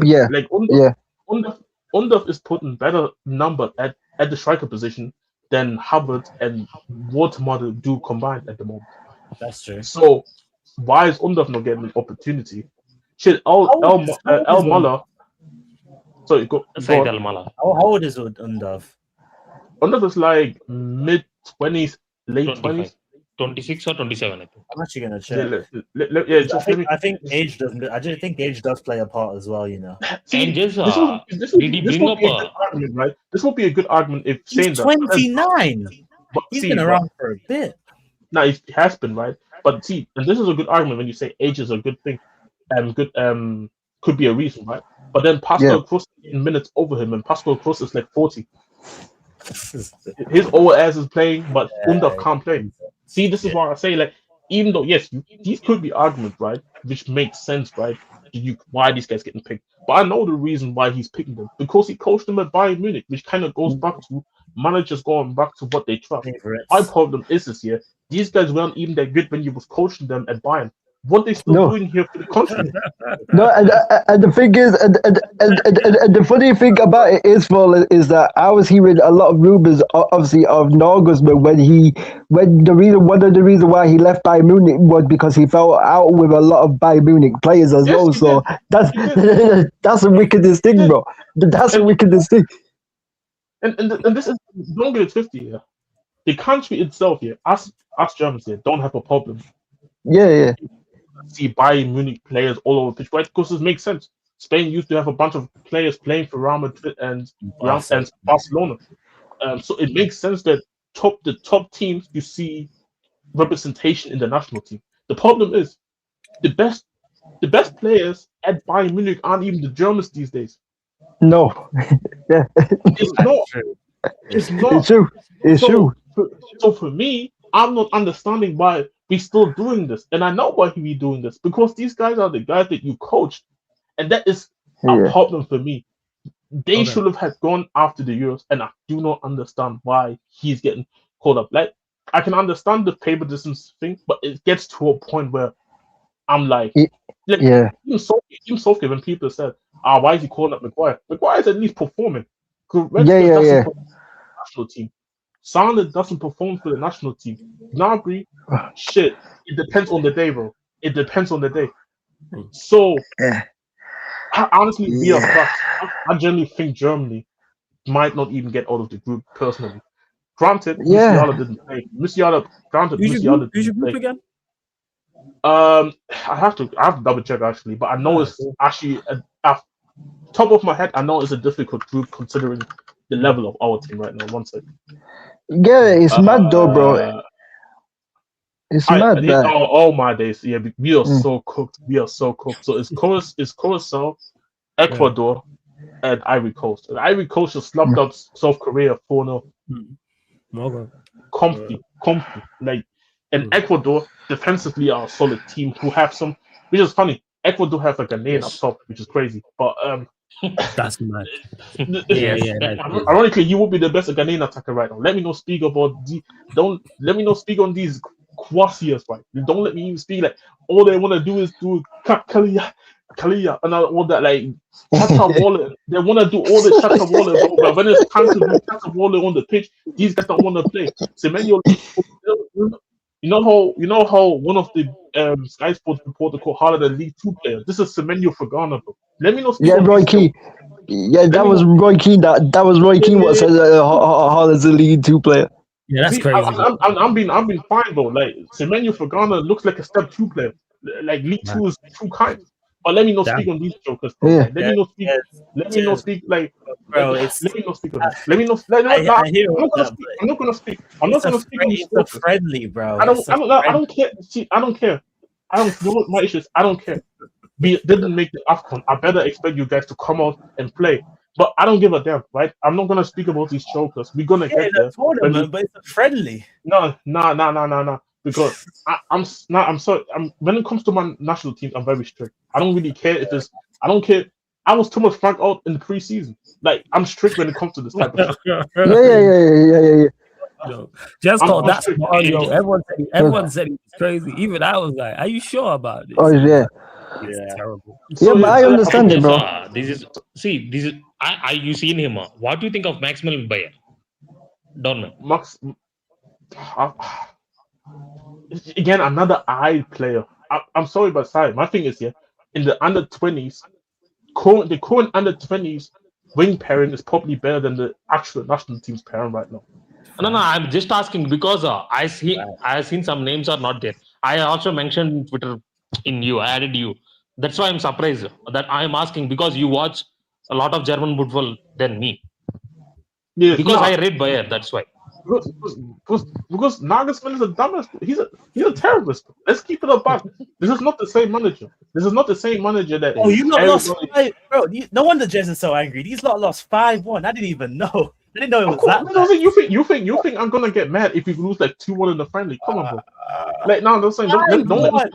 Undaf is putting better number at the striker position than Hubbard and Watermother do combined at the moment. That's true. So why is Undaf not getting an opportunity? Should El Muller? Sorry, go on. El Muller. How old is Undaf? Undaf is like mid-20s, late 20s. 26 or 27, I think. I'm actually gonna Yeah, check. just let me. I think age doesn't. I just think age does play a part as well. You know, See, And just, this will did he this bring will up be a good argument, right? This will be a good argument if he's saying that. 29. But He's see, been around for a bit. No, it has been, right? But see, and this is a good argument when you say age is a good thing, good could be a reason, right? But then Pascal Gross in minutes over him, and Pascal Gross is like 40. His old ass is playing, but Undaf can't play. See, this is why I say, like, even though yes, these could be arguments, right, which makes sense, right? Why these guys getting picked? But I know the reason why he's picking them, because he coached them at Bayern Munich, which kind of goes back to managers going back to what they trust. My problem is this year, these guys weren't even that good when you was coaching them at Bayern. What they still doing here for the country? No, and the thing is, and the funny thing about it is that I was hearing a lot of rumors, obviously, of Nagelsmann one of the reasons why he left Bayern Munich was because he fell out with a lot of Bayern Munich players as well. So that's the wickedest thing, bro. That's the wickedest thing. And this is don't get it 50 here. The country itself here, us Germans here, don't have a problem. Yeah. See Bayern Munich players all over the pitch, right? Because it makes sense. Spain used to have a bunch of players playing for Real Madrid and Barcelona. So it makes sense that the top teams you see representation in the national team. The problem is the best players at Bayern Munich aren't even the Germans these days. No. Yeah. It's not. It's not. It's true. It's true. So for me, I'm not understanding why we're still doing this. And I know why we're doing this. Because these guys are the guys that you coached. And that is a problem for me. They should have had gone after the Euros. And I do not understand why he's getting called up. Like, I can understand the favoritism thing, but it gets to a point where I'm like, even Southgate, when people said, why is he calling up Maguire? Maguire's at least performing. National team. Sander doesn't perform for the national team. Gnabry, shit. It depends on the day, bro. It depends on the day. So, honestly, we are fucked. I generally think Germany might not even get out of the group personally. Granted, Musiala didn't play. Musiala didn't play. Again? I have to double check actually, but I know it's actually top of my head. I know it's a difficult group considering the level of our team right now. One second. Yeah, it's mad though, bro. It's mad. Oh my days! Yeah, we are so cooked. We are so cooked. So it's Curacao, Ecuador, and Ivory Coast. And Ivory Coast just slumped up South Korea 4-0. Comfy. Like, and Ecuador defensively are a solid team who have some, which is funny. Ecuador have like a Ghanaian up top, which is crazy. But that's mad. Ironically, you will be the best Ghanaian attacker right now. Let me not speak about don't let me not speak on these Kwasias, right? Don't let me even speak like all they want to do is do Kalia and all that, like Shatta Waller. They want to do all the Shatta Waller, but when it's time to do Shatta Waller on the pitch, these guys don't want to play. Semenyo, you know how one of the Sky Sports reporter called Haaland a League 2 player. This is Semenyo for Ghana, bro. Let me know. Roy Keane. Yeah, that was Roy Keane. That was Roy Keane. What said Haaland's a League 2 player? Yeah, that's crazy. I'm being fine though. Like Semenyo for Ghana looks like a step 2 player. Like League 2 is too kind. But let me not speak on these jokers. Let me not speak. Let me not speak like. Bro, let me not speak on this. Let me not. I'm not gonna speak. I'm not gonna speak on these jokers. Friendly, bro. I don't care. See, I don't care. I don't know what my issue is. I don't care. We didn't make the AFCON. I better expect you guys to come out and play. But I don't give a damn, right? I'm not gonna speak about these chokers. We're gonna get there. But it's friendly. No. Because I'm sorry. When it comes to my national team, I'm very strict. I don't really care if it's. I don't care. I was too much Frank out in the preseason. Like I'm strict when it comes to this type of shit. Yeah. Just thought that's yo. Everyone said he was crazy. Even I was like, "Are you sure about this?" Oh yeah. It's terrible. Yeah, but I understand it, bro. This is. You seen him? What do you think of Maximilian Bayer? Dortmund. Max. Again, another eye player. I'm sorry, but sorry. My thing is here in the under 20s. The current under 20s wing pairing is probably better than the actual national team's pairing right now. No, I'm just asking because I have seen some names are not there. I also mentioned in Twitter I added you. That's why I'm surprised that I'm asking because you watch a lot of German football than me. Yes, Because no. I read Bayer, that's why. Because Nagelsmann is a dumbest. He's a terrorist. Let's keep it up. This is not the same manager. This is not the same manager that. Oh, you lot lost everybody- 5, bro. No wonder Jez is so angry. These lot lost 5-1. I didn't even know. I didn't know it Of was course, that. no, no, you think I'm gonna get mad if we lose like 2-1 in the friendly? Come on, bro. Like no, I'm saying don't I'm not gonna lie.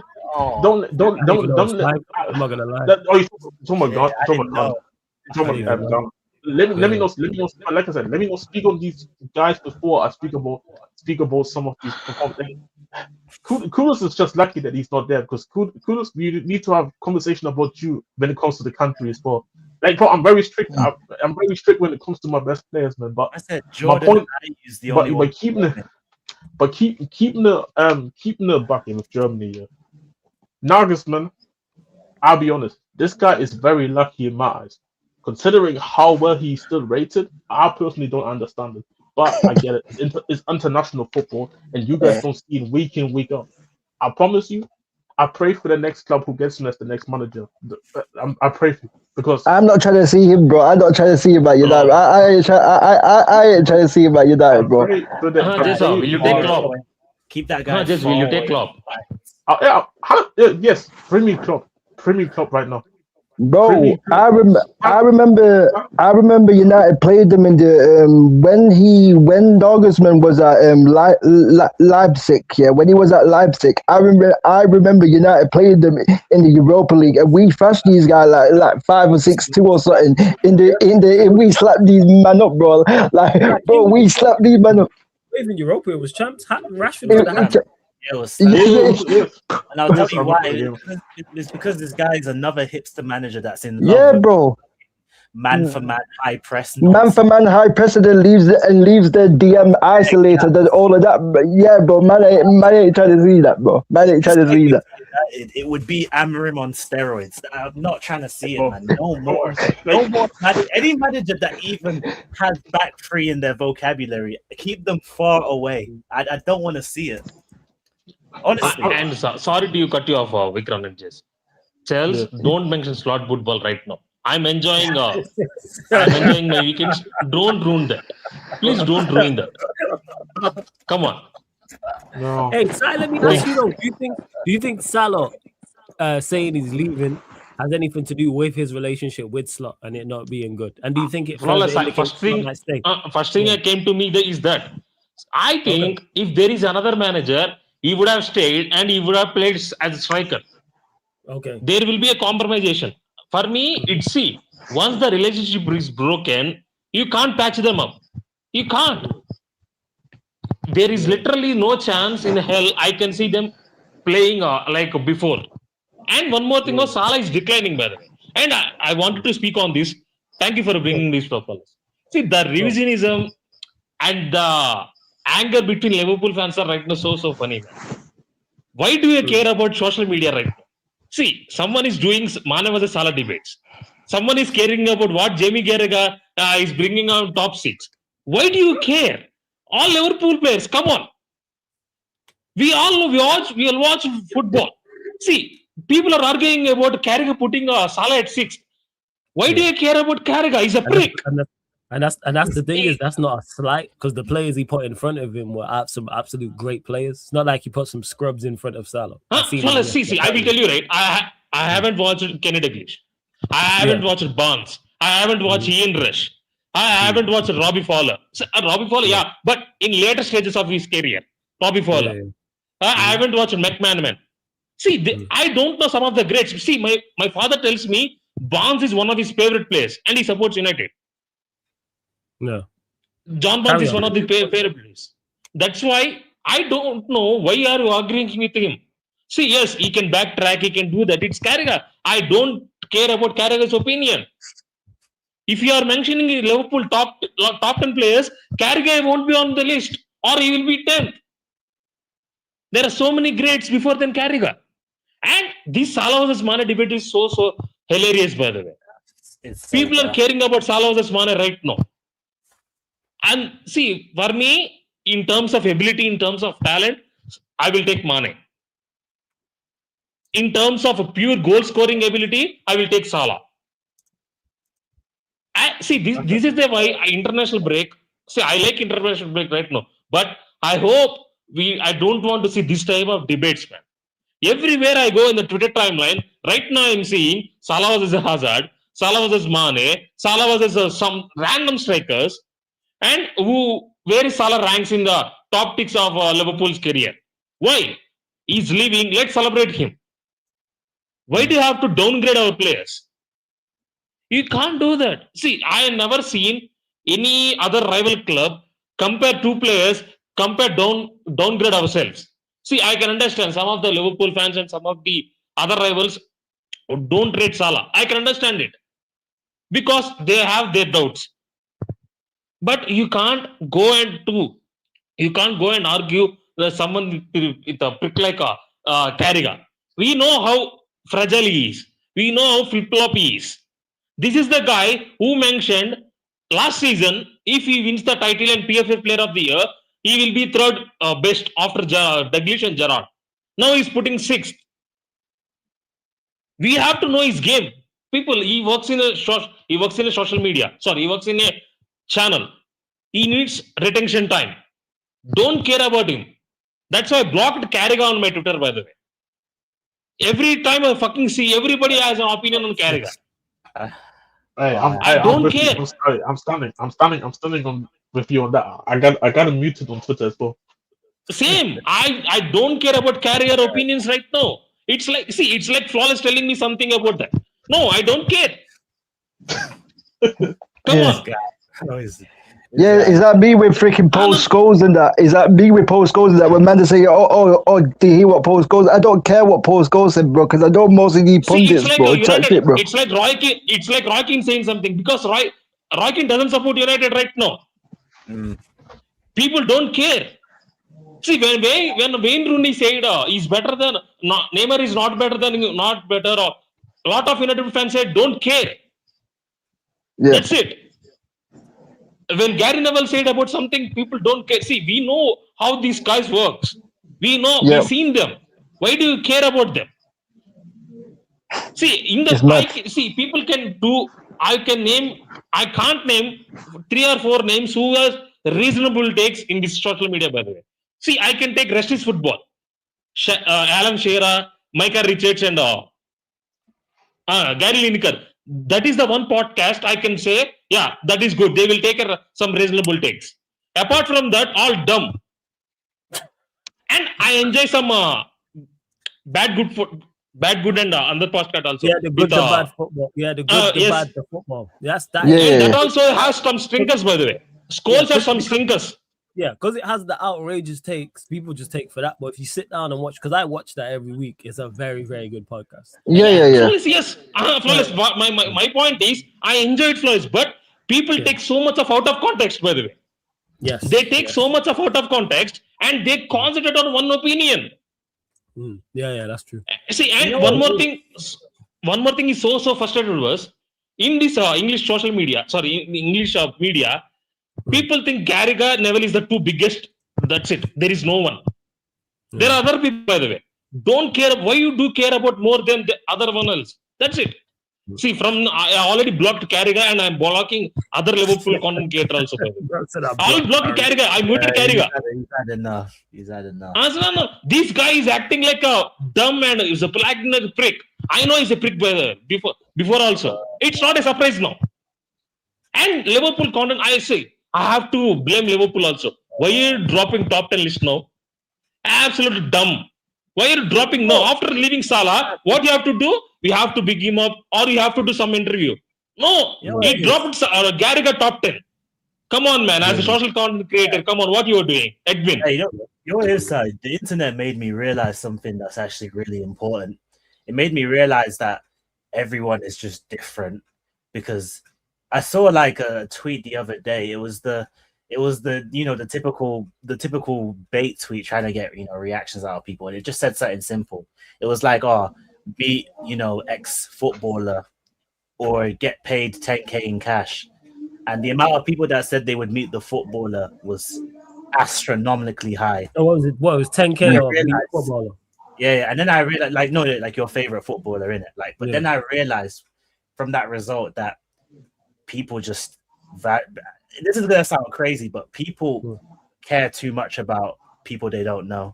Oh my God! I didn't know. Let me not. Like I said, let me not speak on these guys before I speak about some of these performances. Kudus is just lucky that he's not there because Kudus, we need to have conversation about you when it comes to the country as well. Like, bro, I'm very strict. I'm very strict when it comes to my best players, man. But I said Jordan point, is the only one. keeping the bucket with Germany. Yeah. Nagelsmann, I'll be honest, this guy is very lucky in my eyes. Considering how well he's still rated, I personally don't understand it. But I get it. It's international football, and you guys don't see it week in, week out. I promise you, I pray for the next club who gets him as the next manager. I pray for you because I'm not trying to see him, bro. I'm not trying to see him at United. I ain't trying to see him at United, bro. Will you take Klopp? Keep that guy. Will you take Klopp? Yes, bring me Klopp. Bring me Klopp right now. Bro, I remember United played them in the when Nagelsmann was at Leipzig. Yeah, when he was at Leipzig, I remember United played them in the Europa League, and we thrashed these guys like 5 or 6-2 or something. We slapped these man up, bro. Like, bro, we slapped these man up. In Europa, it was champs. Rashford. It was and I'll tell you why. It's because this guy is another hipster manager that's in love with bro. Man for man, high press. Man for man, high press, and leaves the DM isolated and all of that. But yeah, bro, man ain't trying to see that, bro. Man ain't trying to see that. It would be Amorim on steroids. I'm not trying to see it, man. No more. Any manager that even has back three in their vocabulary, keep them far away. I don't want to see it. Honestly. And sorry to cut you off, Vikram and Jess. Charles, don't mention slot football right now. I'm enjoying my weekends. Don't ruin that. Please don't ruin that. Come on. No. Hey, Sai, let me ask you though. Do you think Salah saying he's leaving has anything to do with his relationship with Slot and it not being good? And do you think it first thing that came to me is that I think if there is another manager, he would have stayed and he would have played as a striker. Okay. There will be a compromisation. For me, once the relationship is broken, you can't patch them up. You can't. There is literally no chance in hell I can see them playing like before. And one more thing, Salah is declining, by the way. And I wanted to speak on this. Thank you for bringing this up. See, the revisionism and the anger between Liverpool fans are right now so funny, man. Why do you care about social media right now? See, someone is doing Mane vs Salah debates. Someone is caring about what Jamie Carragher is bringing on top 6. Why do you care? All Liverpool players, come on. We all watch football. See, people are arguing about Carragher putting Salah at 6. Why do you care about Carragher? He's a prick. And that's the thing is that's not a slight because the players he put in front of him were some absolute great players. It's not like he put some scrubs in front of Salah. I will tell you right. I haven't watched Kenny Dalglish. I haven't watched Barnes. I haven't watched Ian Rush. I haven't watched Robbie Fowler. Robbie Fowler, but in later stages of his career, Robbie Fowler. I haven't watched McManaman. See, I don't know some of the greats. See, my father tells me Barnes is one of his favorite players and he supports United. No. John Barnes is one of the favorite players. That's why I don't know why are you arguing with him. See, yes, he can backtrack, he can do that. It's Carragher. I don't care about Carragher's opinion. If you are mentioning Liverpool top 10 players, Carragher won't be on the list or he will be 10th. There are so many greats before than Carragher. And this Salah vs Mane debate is so hilarious, by the way. People are caring about Salah vs Mane right now. And see, for me, in terms of ability, in terms of talent, I will take Mane. In terms of a pure goal scoring ability, I will take Salah. See, this is the why international break. See, I like international break right now, but I hope I don't want to see this type of debates, man. Everywhere I go in the Twitter timeline, right now I'm seeing Salah versus Hazard, Salah versus Mane, Salah versus some random strikers, and where is Salah ranks in the top picks of Liverpool's career? Why? He's leaving. Let's celebrate him. Why do you have to downgrade our players? You can't do that. See, I have never seen any other rival club compare two players, downgrade ourselves. See, I can understand some of the Liverpool fans and some of the other rivals don't rate Salah. I can understand it because they have their doubts. But you can't go and argue that someone with a prick like Carragher. We know how fragile he is. We know how flip-flop he is. This is the guy who mentioned last season, if he wins the title and PFA Player of the Year, he will be third best after Dalglish and Gerrard. Now he's putting sixth. We have to know his game. People, he works in a social media. Sorry, he works in a channel. He needs retention time. Don't care about him. That's why I blocked Carragher on my Twitter, by the way. Every time I fucking see, everybody has an opinion on Carragher. I don't care. I'm standing on with you on that. I got him muted on Twitter as well. Same. I don't care about Carragher opinions right now. It's like Flawless telling me something about that. No, I don't care. Come on. Yeah, is that me with freaking post goals and that? Is that me with post goals and that? When man say, oh, do you hear what post goals? I don't care what post goals said, bro, because I don't mostly need pundits, bro. Bro. It's like Roy Keane saying something because Roy Keane doesn't support United right now. People don't care. See, when Wayne Rooney said he's better than Neymar is not better, or a lot of United fans said don't care. Yeah. That's it. When Gary Neville said about something, people don't care. See, we know how these guys works. We know, we've seen them. Why do you care about them? See, people can do. I can't name 3 or 4 names who has reasonable takes in this social media, by the way. See, I can take Rest is Football. Alan Shearer, Micah Richards, and Gary Lineker. That is the one podcast I can say, yeah, that is good. They will take some reasonable takes. Apart from that, all dumb. And I enjoy some bad, good, and other podcast also. Yeah, the good, the bad football. Yeah, the good, the bad, the football. Yes, that. Yeah. That also has some stinkers, by the way. Scholes have some stinkers. Yeah, because it has the outrageous takes. People just take for that. But if you sit down and watch, because I watch that every week, it's a very, very good podcast. Yeah. Flawless, yes. Flawless. My point is, I enjoyed Flawless, but people take so much of out of context, by the way. Yes. They take so much of out of context and they concentrate on one opinion. Yeah, that's true. See, and one more thing is so frustrated was in this English social media, English media, people think Carragher, Neville is the 2 biggest. That's it. There is no one. There are other people, by the way. Don't care. Why you do care about more than the other one else? That's it. See, I already blocked Carragher and I'm blocking other Liverpool content creator also. I blocked Carragher. I muted Carragher. He's had enough. No. This guy is acting like a dumb and he's a prick. I know he's a prick before also. It's not a surprise now. And Liverpool content, I say, I have to blame Liverpool also. Why are you dropping top 10 list now? Absolutely dumb. Why are you dropping now? After leaving Salah, what you have to do? We have to big him up or you have to do some interview. No, he dropped Carragher top 10. Come on, man. As a social content creator, come on. What you are doing? Edwin. Hey, you know what is, the internet made me realize something that's actually really important. It made me realize that everyone is just different because I saw like a tweet the other day. It was the typical bait tweet trying to get reactions out of people, and it just said something simple. It was like, be ex-footballer or get paid 10K in cash. and the amount of people that said they would meet the footballer was astronomically high. So what was it? What was 10K And I or beat realized- footballer? Yeah, and then I realized, like, no, like your favorite footballer in it, like, but Yeah. then I realized from that result that people just this is gonna sound crazy, but people care too much about people they don't know.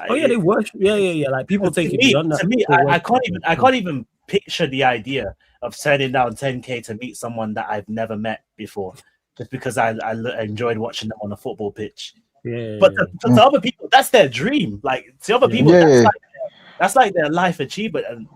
Oh yeah, they worship. Yeah. Like people take it beyond that. To me, They I worship. can't even picture the idea of turning down 10K to meet someone that I've never met before, just because I enjoyed watching them on a football pitch. Yeah. But to other people, that's their dream. Like to other people, Yeah. that's like their life achievement.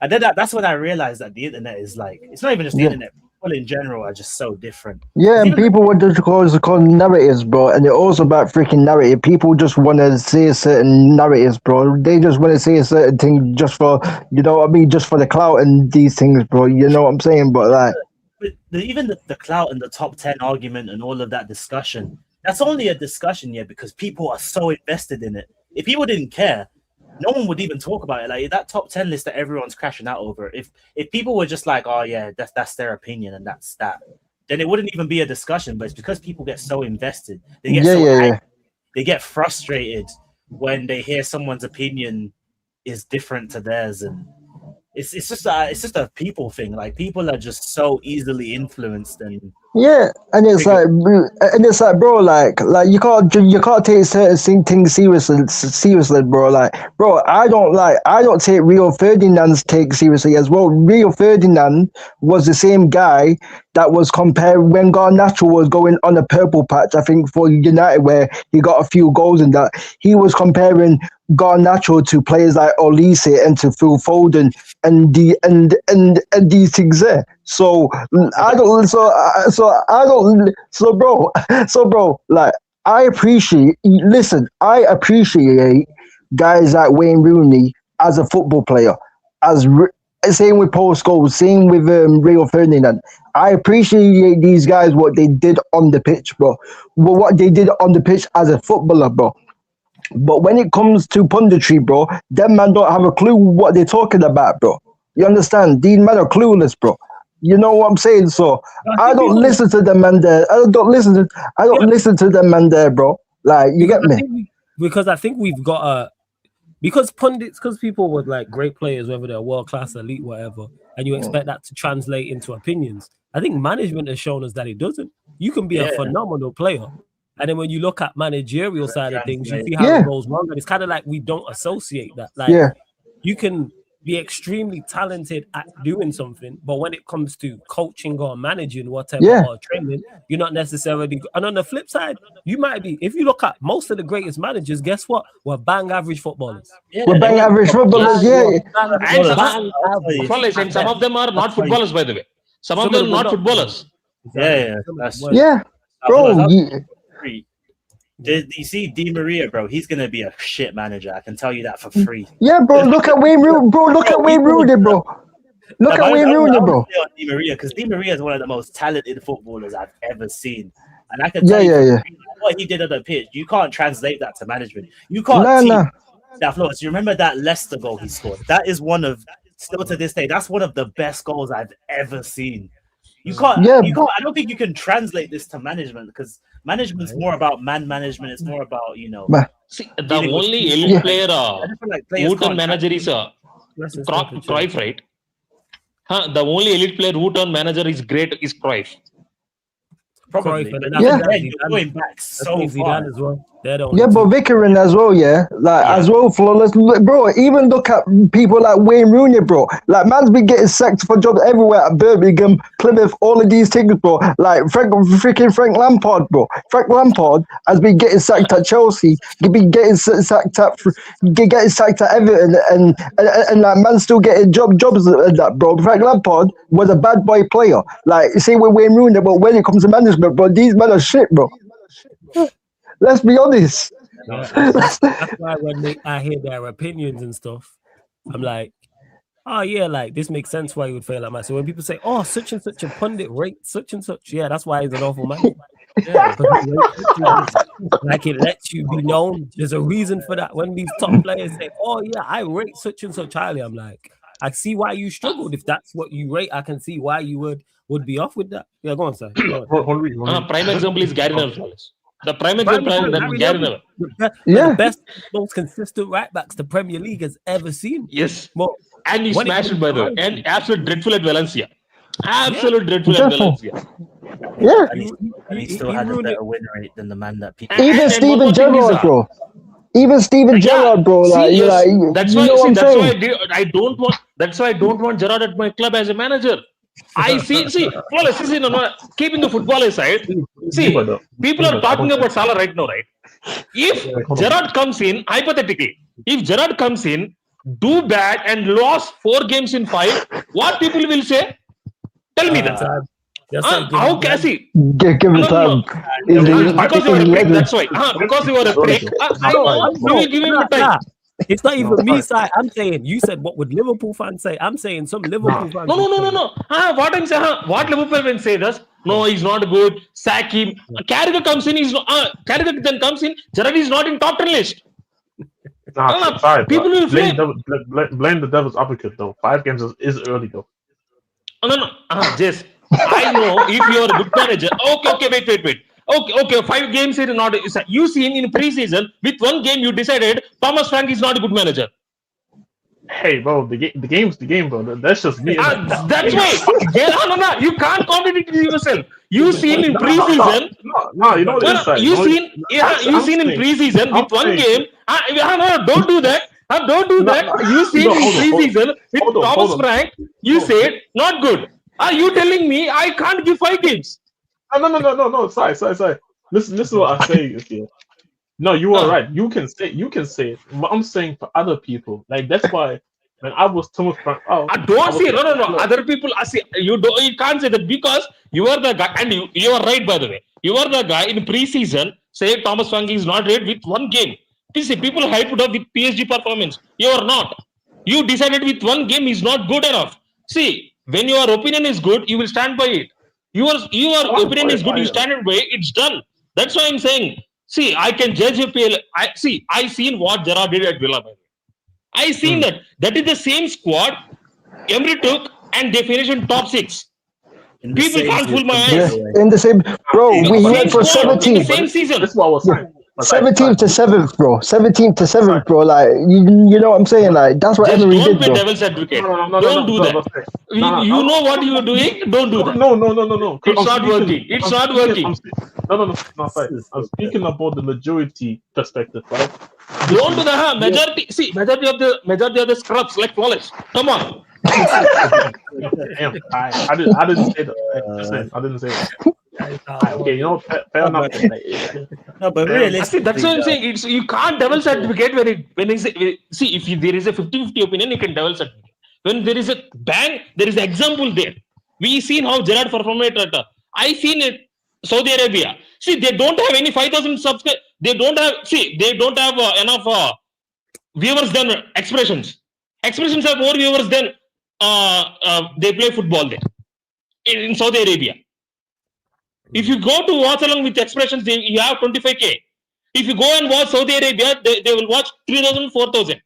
And then that's when I realized that the internet is like, it's not even just the Yeah. internet. People in general are just so different. Yeah, and Even- people what they call narratives, bro, and they're also about freaking narrative. People just want to say certain narratives, bro. They just want to say a certain thing just for, you know what I mean, just for the clout and these things, bro. You know what I'm saying? But like, But even the clout and the top 10 argument and all of that discussion, that's only a discussion, yeah, because people are so invested in it. If people didn't care, no one would even talk about it. Like that top 10 list that everyone's crashing out over. If people were just like, oh yeah, that's their opinion and that's that, then it wouldn't even be a discussion. But it's because people get so invested, they get angry, they get frustrated when they hear someone's opinion is different to theirs, and it's just a people thing. Like people are just so easily influenced, and yeah, and it's like, bro, like you can't take certain things seriously, bro. Like, bro, I don't take Rio Ferdinand's take seriously as well. Rio Ferdinand was the same guy that was compared when Garnacho was going on a purple patch, I think, for United, where he got a few goals in that. He was comparing Garnacho to players like Olise and to Phil Foden and these things there. So bro, like I appreciate guys like Wayne Rooney as a football player, same with Paul Scholes, same with Rio Ferdinand. I appreciate these guys, what they did on the pitch, bro. What they did on the pitch as a footballer, bro. But when it comes to punditry, bro, them man don't have a clue what they're talking about, bro. You understand? These men are clueless, bro. You know what I'm saying? So I don't listen to them man there. I don't listen to them man there, bro. Like, you get me? Because I think we've got because pundits, because people with like great players, whether they're world class, elite, whatever, and you expect that to translate into opinions. I think management has shown us that it doesn't. You can be a phenomenal player, and then when you look at managerial side of things, you see how it goes wrong. And it's kind of like we don't associate that. Like, you can be extremely talented at doing something, but when it comes to coaching or managing whatever or training, you're not necessarily. And on the flip side, you might be. If you look at most of the greatest managers, guess what? We're bang average footballers. We're bang average footballers, And some of them are not footballers, by the way. Some of them are not footballers. Bro. You see Di Maria, bro, he's gonna be a shit manager. I can tell you that for free. Yeah, bro. Look at Wayne Rooney, bro. Look at Wayne Rooney, bro. Look at Wayne Rooney, bro. Di Maria, because Di Maria is one of the most talented footballers I've ever seen, and I can tell you what he did on the pitch. You can't translate that to management. You can't teach that Flores. You remember that Leicester goal he scored? That is one of, still to this day, that's one of the best goals I've ever seen. You can't. I don't think you can translate this to management, because management's more about man management. It's more about, you know. See, the only elite player who turned manager is Cruyff, right? The only elite player who turned manager is Cruyff. Probably. Going back so far. as well. But Vicarin as well, as well, flawless, bro. Even look at people like Wayne Rooney, bro. Like, man's been getting sacked for jobs everywhere at Birmingham, Plymouth, all of these things, bro. Like Frank Lampard, bro. Frank Lampard has been getting sacked at Chelsea, been getting sacked at Everton, and like, man's still getting jobs and that, bro. Frank Lampard was a bad boy player. Like, same with Wayne Rooney, but when it comes to management, bro, these men are shit, bro. Let's be honest. That's why when I hear their opinions and stuff, I'm like, oh yeah, like this makes sense why you would feel like that. So when people say, oh, such and such a pundit rate such and such, that's why he's an awful man. Like, it lets you be known. There's a reason for that. When these top players say, oh yeah, I rate such and such highly, I'm like, I see why you struggled. If that's what you rate, I can see why you would be off with that. Yeah, go on, sir. Go on. Prime example is Gary Neville. The prime example is Gary Neville. The best, most consistent right backs the Premier League has ever seen. Yes. Well, and he smashed it, by the way. And absolute dreadful at Valencia. Absolute dreadful at Valencia. Yeah. And he still had a better win rate than the man that people. Even Steven Gerrard, bro. Even Steven Gerrard, bro. Like, see, yes. like, that's why. I don't want. That's why I don't want Gerrard at my club as a manager. I see. Well, keeping the football aside, see, people are talking about Salah right now, right? If Gerrard comes in, hypothetically, if Gerrard comes in, do bad and lost 4 games in 5, what people will say? Tell me that. How can I see? Give him time. Because you are a prick, that's why. Because you are a prick. You will give him time. It's not even me, side. I'm saying, you said, what would Liverpool fans say? I'm saying some Liverpool fans. No. What I'm saying, what Liverpool fans say is, no, he's not good. Sack him. Carragher comes in. Carragher then comes in. Gerrard is not in top 10 list. People will blame the devil's advocate though. 5 games is early though. No. Jess, I know if you are a good manager. Okay, wait. Okay, 5 games is not. You seen in preseason with 1 game you decided Thomas Frank is not a good manager. Hey, bro, the game's the game, bro. That's just me. That's why. No. You can't contradict yourself. You seen in preseason. No, you know the inside. You seen in preseason with 1 game. No, don't do that. Don't do that. You seen in preseason with Thomas Frank. You said not good. Are you telling me I can't give 5 games? No. Sorry. Listen to what I'm saying here. No, you are right. You can say it. But I'm saying for other people, like that's why when I was Thomas Frank. I don't say no. Other people, I say you can't say that because you are the guy, and you are right, by the way. You are the guy in preseason. Say Thomas Frank is not right with 1 game. See, people hyped up with PSG performance. You are not. You decided with 1 game is not good enough. See, when your opinion is good, you will stand by it. Your opinion is good, you stand by it. It's done. That's why I'm saying. See, I can judge a PL. I seen what Gerrard did at Villa. I seen that. That is the same squad Emery took, and they finished in top 6. People can't fool my eyes. In the same, bro. We went for 17. Same season. That's what I was saying. 17th to 7th, bro. 17th to 7th, bro. Like you know what I'm saying? Like that's what Emery did, bro. Don't play devil's advocate. Don't do that. You know what you're doing. Don't do that. No. It's not working. It's not working. No. I'm speaking about the majority perspective, right? Don't do that. Majority. See, majority of the scrubs like Wallace. Come on. Damn, I didn't say that. I didn't say that. Okay, you know, fair enough. No, but realistically, that's what I'm saying. You can't devil's advocate when if there is a 50-50 opinion, you can devil's advocate. When there is a bang, there is an example there. We seen how Gerrard performed at Tata. I seen it. Saudi Arabia. See, they don't have any 5,000 subscribers. They don't have enough viewers than Expressions. Expressions have more viewers than they play football there in Saudi Arabia. If you go to watch along with Expressions, you have 25k. If you go and watch Saudi Arabia, they will watch 3,000, 4,000.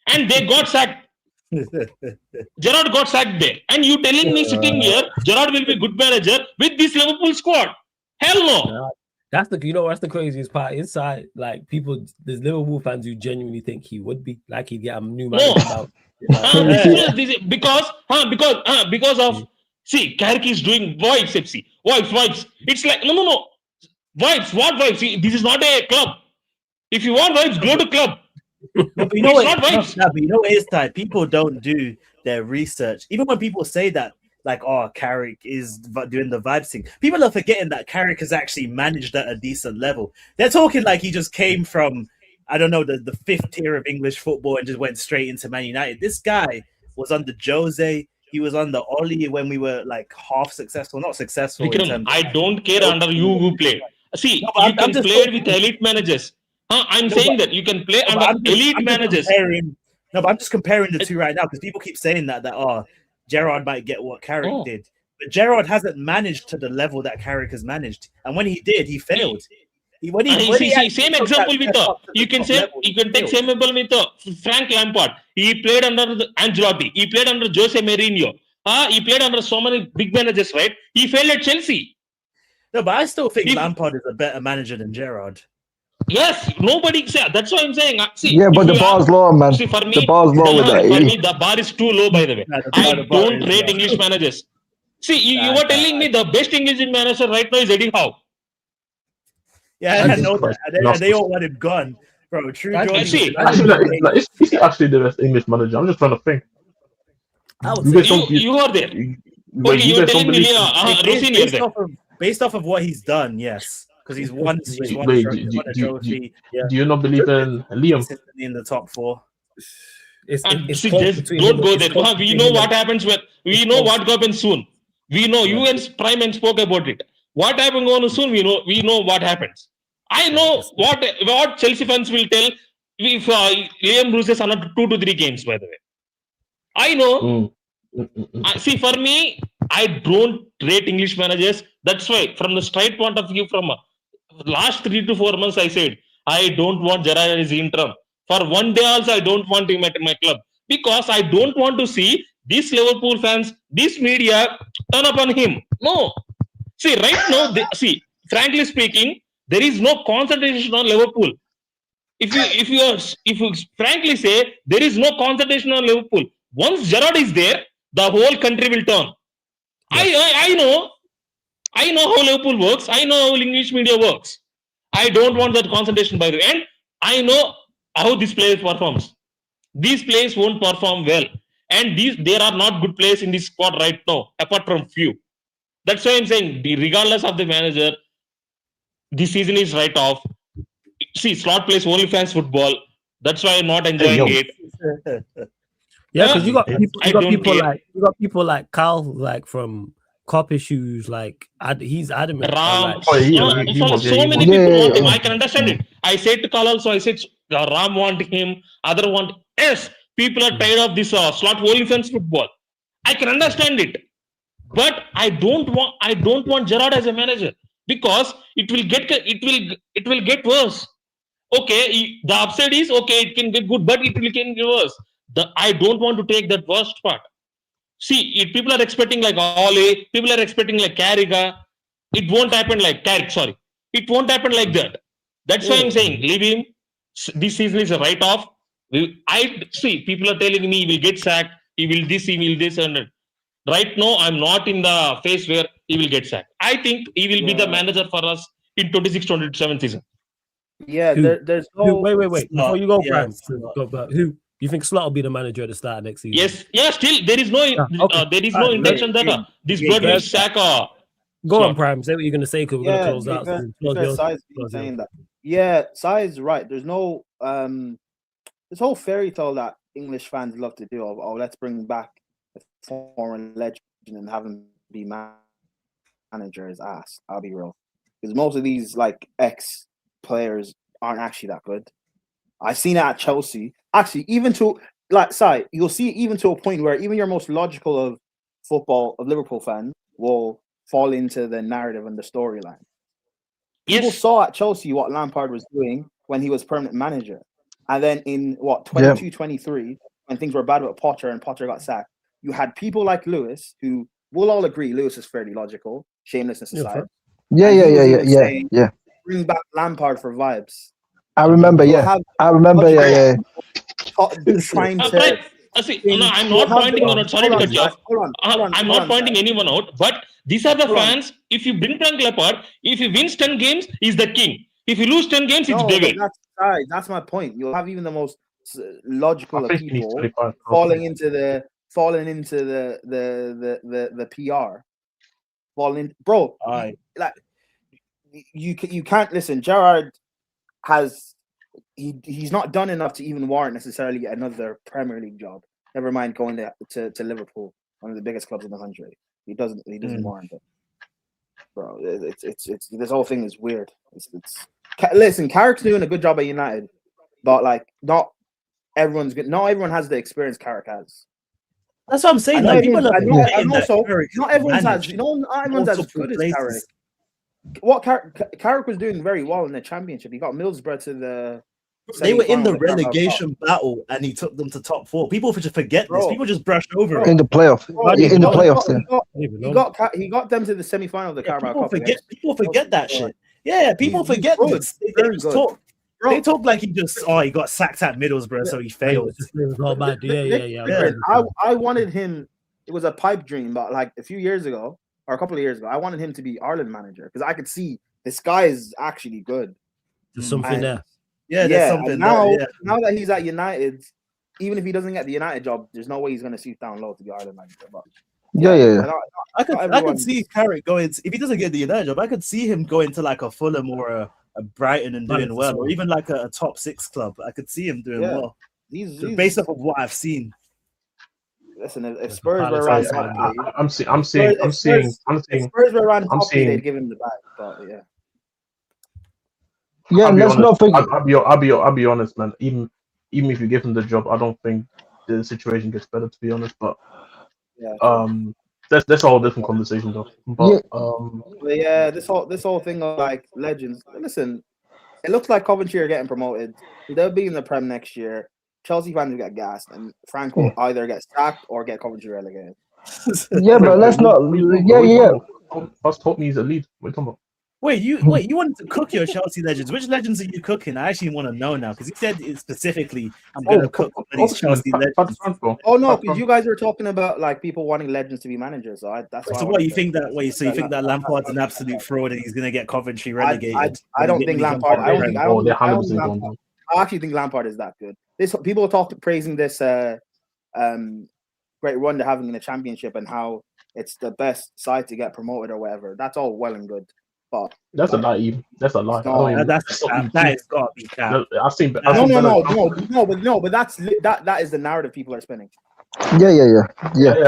And they got sacked. Gerrard got sacked there. And you telling me sitting here, Gerrard will be good manager with this Liverpool squad? Hell no. That's the craziest part. Inside, like people, there's Liverpool fans who genuinely think he would be like he'd get a new manager. Because of Carrick is doing vibes, FC. Vibes. It's like no. Vibes. What vibes? See, this is not a club. If you want vibes, go to club. But you know what? But you know what is that people don't do their research. Even when people say that, like, oh, Carrick is doing the vibes thing. People are forgetting that Carrick has actually managed at a decent level. They're talking like he just came from, I don't know, the 5th tier of English football and just went straight into Man United. This guy was under Jose. He was under Oli when we were like half successful, not successful. Vikram, I don't care under you who play. See, you can play with elite managers. I'm saying that you can play under elite managers. But I'm just comparing the two right now because people keep saying that Gerrard might get what Carrick did. But Gerrard hasn't managed to the level that Carrick has managed. And when he did, he failed. Same example with you can take same example with Frank Lampard. He played under Ancelotti. He played under Jose Mourinho. He played under so many big managers, right? He failed at Chelsea. No, but I still think Lampard is a better manager than Gerrard. Yes, nobody say that's what I'm saying. See, Yeah, but the bar's low, man. See, for me, The bar's low with that. For me, the bar is too low. By the way, I don't rate English managers. See, you were telling me the best English manager right now is Eddie Howe. Yeah, I know that. And they all want him gone, bro. True. Is he actually the best English manager? I'm just trying to think. You are there. Okay, you were telling me, Rossini is there. Based off of what he's done, yes, because he's won. Do you not believe in Liam in the top 4? Don't go there. We know what happens when we know what happens soon. We know you and Prime and spoke about it. What happens on soon? We know what happens. I know what Chelsea fans will tell if Liam loses another 2 to 3 games. By the way, I know. See, for me, I don't rate English managers. That's why, from the straight point of view, from last 3 to 4 months, I said I don't want Gerrard as interim. For one day also, I don't want him at my club because I don't want to see these Liverpool fans, this media turn upon him. No. See, right now, frankly speaking, there is no concentration on Liverpool. If you frankly say there is no concentration on Liverpool, once Gerrard is there, the whole country will turn. Yes. I know how Liverpool works. I know how English media works. I don't want that concentration, by the way. And I know how this player performs. These players won't perform well. And there are not good players in this squad right now, apart from few. That's why I'm saying, regardless of the manager, this season is right off. See, Slot plays only fans football. That's why I'm not enjoying it. Yeah, because you got people like Carl, like from Cop Issues, like he's adamant. Ram, so many people want him. I can understand it. I said to Carl also, I said Ram want him, other want. Yes, people are tired of this Slot only fans football. I can understand it, but I don't want Gerrard as a manager because it will get worse. Okay, the upside is okay, it can get good, but it can get worse. I don't want to take that worst part. See, people are expecting like Ole, people are expecting like Carragher. It won't happen like Carrick, sorry. It won't happen like that. That's why I'm saying, leave him. This season is a write-off. I see, people are telling me he will get sacked, he will this, and that. Right now, I'm not in the phase where he will get sacked. I think he will be the manager for us in 26-27 season. Yeah, there's no... Wait. Before you go, Prime, who? You think Slot will be the manager at the start of next season? Yes. Yeah. Still, there is no intention that this bird will sack. Go on, Prime. Say what you're gonna say because we're gonna close out. Saying that. Yeah, Sai's right. There's no this whole fairy tale that English fans love to do. Oh, let's bring back a foreign legend and have him be manager is ass. I'll be real, because most of these like ex players aren't actually that good. I've seen it at Chelsea. Actually, even to you'll see even to a point where even your most logical of Liverpool fans will fall into the narrative and the storyline. People saw at Chelsea what Lampard was doing when he was permanent manager. And then in 22-23, when things were bad with Potter and Potter got sacked, you had people like Lewis, who we'll all agree Lewis is fairly logical, shamelessness aside. Yeah. Bring back Lampard for vibes. I remember, Trying to. I'm not pointing on. Sorry to cut you off. I'm not pointing anyone out, but these are the fans. If you bring Frank Lampard, if he wins 10 games, he's the king. If you lose 10 games, it's David. That's my point. You'll have even the most logical of people falling into the PR. Bro. Like you can't listen. Gerrard he's not done enough to even warrant necessarily another Premier League job. Never mind going to Liverpool, one of the biggest clubs in the country. He doesn't warrant it, bro. It's this whole thing is weird. Listen, Carrick's doing a good job at United, but like not everyone's good. Not everyone has the experience Carrick has. That's what I'm saying. Not everyone's as good as Carrick. what Carrick was doing very well in the championship. He got Middlesbrough to the. They were in the semi-final of Carabao Cup. relegation battle, and he took them to top 4. People just forget this. Bro. People just brush over it. In the playoff. In the playoffs. He got them to the semi-final of the Carabao People Cup. forget. People forget that shit. Yeah, people forget good. this. Very good. They talk like he got sacked at Middlesbrough, so he failed. It was all bad. Yeah. I wanted him. It was a pipe dream, but like a few years ago or a couple of years ago, I wanted him to be Ireland manager because I could see this guy is actually good. There's something there. Yeah, there's something now, there. Yeah. Now that he's at United, even if he doesn't get the United job, there's no way he's going to suit down low to be Ireland manager. But I could see Carrick going. If he doesn't get the United job, I could see him going to like a Fulham or a Brighton and doing well, or even like a top 6 club. I could see him doing well. Based off of what I've seen. Listen, if Spurs were around top three, I'm seeing. if Spurs were around top three, they'd give him the bag. But yeah. Yeah, let's not forget. I'll be honest, man. Even if you give him the job, I don't think the situation gets better. To be honest, but that's a whole different conversation, though. But yeah, this whole thing of like legends. Listen, it looks like Coventry are getting promoted. They'll be in the Prem next year. Chelsea fans will get gassed, and Frank will either get sacked or get Coventry relegated. Yeah, but let's not. Yeah. First taught me he's a lead. What are you talking about? Wait, you wanted to cook your Chelsea legends. Which legends are you cooking? I actually want to know now because you said it specifically. I'm going to cook one of these Chelsea legends. Oh no, because you guys were talking about like people wanting legends to be managers. So that's why. So what you think that? Wait, so you think that Lampard's an absolute fraud and he's going to get Coventry relegated? I don't think Lampard. I actually think Lampard is that good. People praising this great run they're having in the championship and how it's the best side to get promoted or whatever. That's all well and good. But that's a lie. That's a lie. That has got to be capped. No. But that is the narrative people are spinning. Yeah.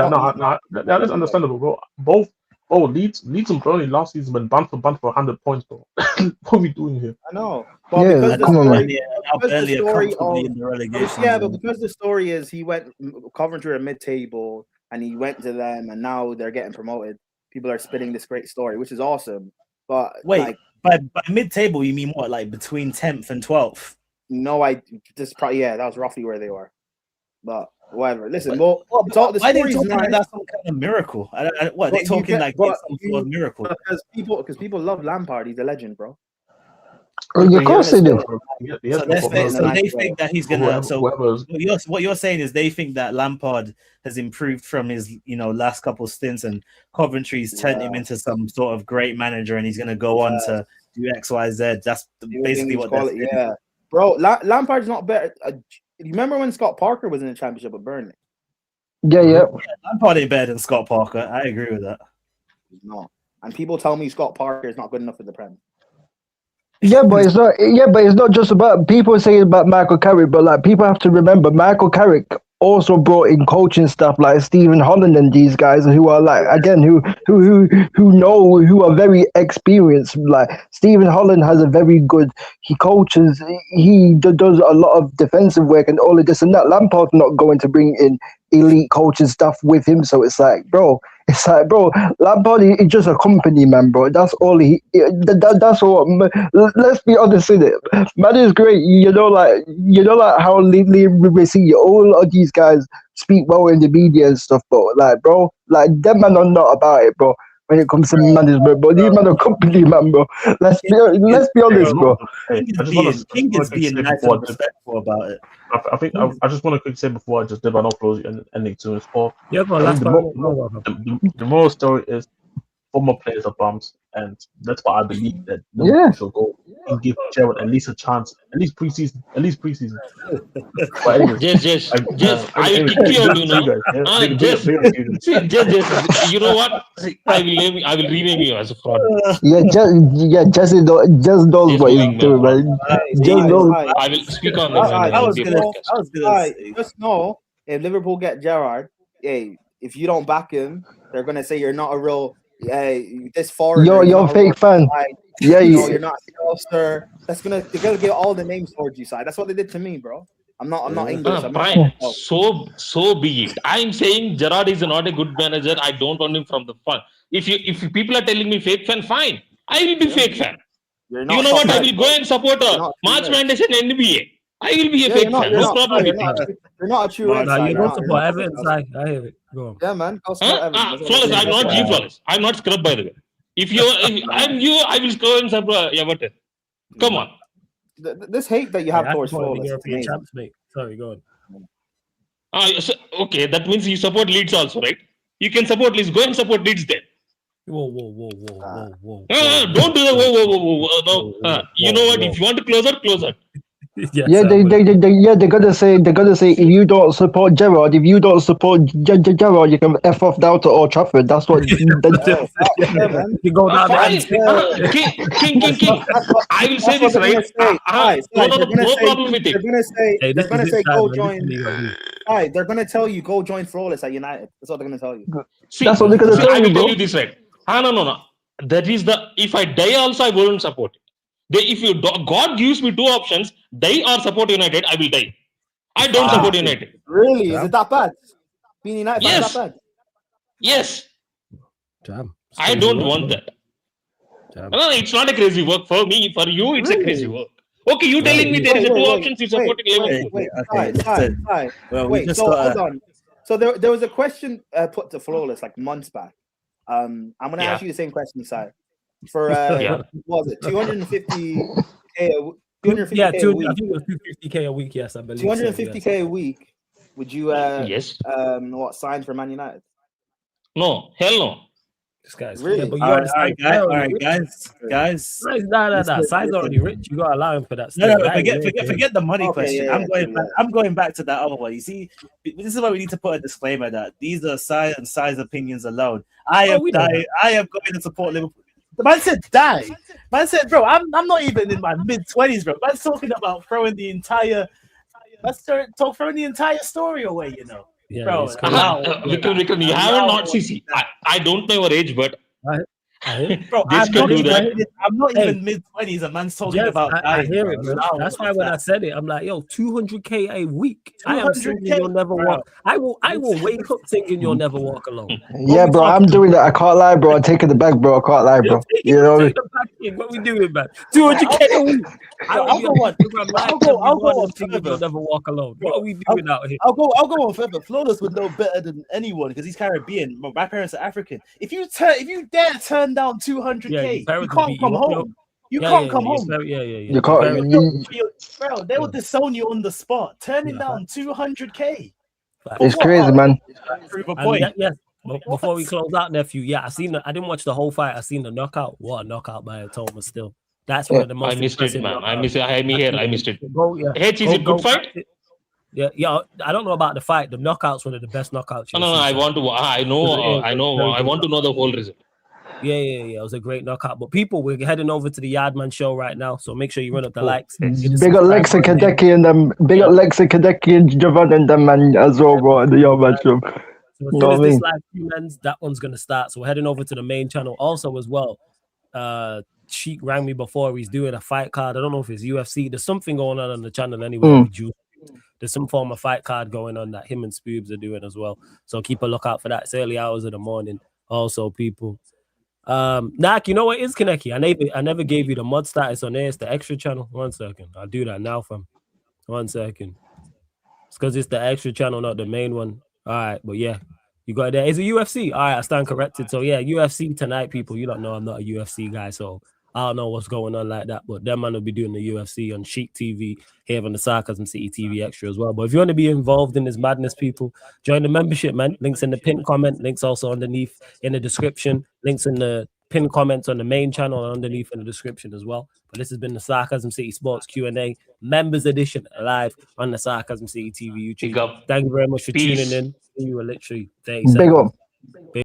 No, that's understandable, bro. Both Leeds and Burnley last season went banned for 100 points, bro. What are we doing here? I know. But come on, man. Because the story is he went Coventry are mid-table and he went to them and now they're getting promoted. People are spinning this great story, which is awesome. But wait, by mid-table you mean what? Like between 10th and 12th? No, that was roughly where they were. But whatever. Listen, why are they talking like that's some kind of miracle? What they talking like some sort of miracle? Because people love Lampard. He's a legend, bro. Of course they do. So they think that he's gonna. So what you're saying is they think that Lampard has improved from his last couple stints, and Coventry's turned him into some sort of great manager, and he's gonna go on to do X, Y, Z. That's basically what they're saying. Yeah, bro. Lampard's not better. You remember when Scott Parker was in the championship with Burnley? Yeah. Lampard ain't better than Scott Parker. I agree with that. No, and people tell me Scott Parker is not good enough for the Prem. Yeah, but it's not. Yeah, but it's not just about people saying about Michael Carrick, but like people have to remember Michael Carrick also brought in coaching stuff like Stephen Holland and these guys who are like again who are very experienced. Like Stephen Holland has a very good. He coaches. He does a lot of defensive work and all of this and that. Lampard's not going to bring in elite coaching stuff with him, so it's like, bro. Lampard is just a company man, bro. That's all that's all. Let's be honest with it. Man is great. Like how lately we see all of these guys speak well in the media and stuff, but them man are not about it, bro. When it comes to management, but these man are company man, bro. Let's be honest, bro. King is being nice and respectful about it. I think I just want to quickly say before I just dip on close and ending to his call. Yeah, but the moral story is former players are bums, and that's why I believe that no should go and give Gerrard at least a chance, at least preseason. But anyways, Jess, I will kick you out, you know what? I will rename you as a fraud. Just knows what he's doing, man. I will speak on this. Just know if Liverpool get Gerrard, if you don't back him, they're gonna say you're not a real. This foreigner. You're a fake fan. You're not a Ulster. They're gonna give all the names towards you side. That's what they did to me, bro. I'm not English. Fine. So be it. I'm saying Gerrard is not a good manager. I don't want him from the front. If people are telling me fake fan, fine. I will be fake fan. You're You not know what? I top will red, go bro. and support You're a not March true red. Madness in NBA. I will be a Yeah, fake you're not. fan. You're No not. problem You're with not. it. You're not a true red. Nah, Si. you You're don't not. You're support not. Everton, I hear it. Go on. Yeah, man. Go support Everton. That's all I'm Flawless. saying. I'm not G That's flawless. I'm not scrub, by the way. If I'm you, I will go and support Everton. Come on. This hate that you have I towards support the Flawless is European amazing. champs, mate. Sorry, go on. Okay, that means you support Leeds also, right? You can support Leeds. Go and support Leeds then. Whoa. Don't do the no. You know what? If you want to close out. Yes, Yeah, they're gonna say if you don't support Gerrard, if you don't support Gerrard, you can F off down to Old Trafford. That's what. You go down there. King. I will say this right. No problem with it. They're gonna say go join. Right, they're gonna tell you go join Flawless at United. That's what they're gonna tell you. That's what they're gonna tell I you, will bro. tell you this right. No. That is if I die also, I won't support it. God gives me two options, die or support United, I will die. I don't support United. Really? Is it that bad? Being United fan is that bad? Yes. Damn. I don't want that. No, it's not a crazy work for me. For you, it's a crazy work. Okay, you telling me there is two options you support Liverpool. Wait, Well, so hold on. So there was a question put to Flawless like months back. I'm gonna ask you the same question, Si. For what was it 250k? 250k yeah, a week. I think it was 250k a week. Yes, I believe. 250k a week. Would you yes sign for Man United? No, hell no. This guy's really. Yeah, all right, guys. Nah. Side's already rich. You gotta allow him for that. No, forget the money question. Yeah, I'm going back to that other one. You see, this is why we need to put a disclaimer that these are size opinions alone. I am going to support Liverpool. The man said die. Man said, bro, I'm not even in my mid-20s, bro. Man's talking about throwing the entire story away, you know. Yeah, bro, Vikram, you haven't not see. I don't know your age, but bro, I'm not even mid-20s. A man's talking about dying. I hear it, bro. That's why when I said it, I'm like, yo, 200k a week. I am singing You'll Never Walk. I will wake up singing You'll Never Walk Alone. Yeah, bro, I'm doing that. I can't lie, bro. I'm taking the bag, bro. I can't lie, bro. You know what we doing, man? 200k a week. I'll go on further. You'll Never Walk Alone. What are we doing out here? I'll go on further. Flawless would know better than anyone because he's Caribbean. My parents are African. If you dare turn down 200k, you can't come home. You can't come home. You can't. Bro, they will disown you on the spot. Turning down 200k. It's crazy, man. Prove a point. Yes. Before we close out, nephew. I didn't watch the whole fight. I seen the knockout. What a knockout by Thomas still. That's one of the most. I missed it, man. I missed it. I missed it. H, is it good fight? Yeah. I don't know about the fight. The knockout's one of the best knockouts. No. I want to. I know. I want to know the whole result. Yeah. It was a great knockout. But people, we're heading over to the Yardman show right now, so make sure you run up the likes. Big up Lexa Kadeki and them. Big up Lexa Kadeki and Javan and them, man, as well, bro. The Yardman show. So as soon as this live stream ends, that one's gonna start. So we're heading over to the main channel also as well. Sheik rang me before. He's doing a fight card. I don't know if it's UFC. There's something going on the channel anyway. There's some form of fight card going on that him and Spoobs are doing as well. So keep a lookout for that. It's early hours of the morning. Also, people. Nak, you know what is Kaneki? I never gave you the mod status on there. It's the extra channel. 1 second. I'll do that now, fam. 1 second. It's because it's the extra channel, not the main one. All right, but yeah. You got it there. Is it UFC? All right, I stand corrected. So yeah, UFC tonight, people. You don't know I'm not a UFC guy, so I don't know what's going on like that. But that man will be doing the UFC on Sheik TV here on the Sarcasm City TV Extra as well. But if you want to be involved in this madness, people, join the membership, man. Links in the pinned comment. Links also underneath in the description. Links in the pinned comments on the main channel and underneath in the description as well. But this has been the Sarcasm City Sports Q&A Members Edition live on the Sarcasm City TV YouTube. Thank you very much for tuning in. You were literally 30 seconds. Big up.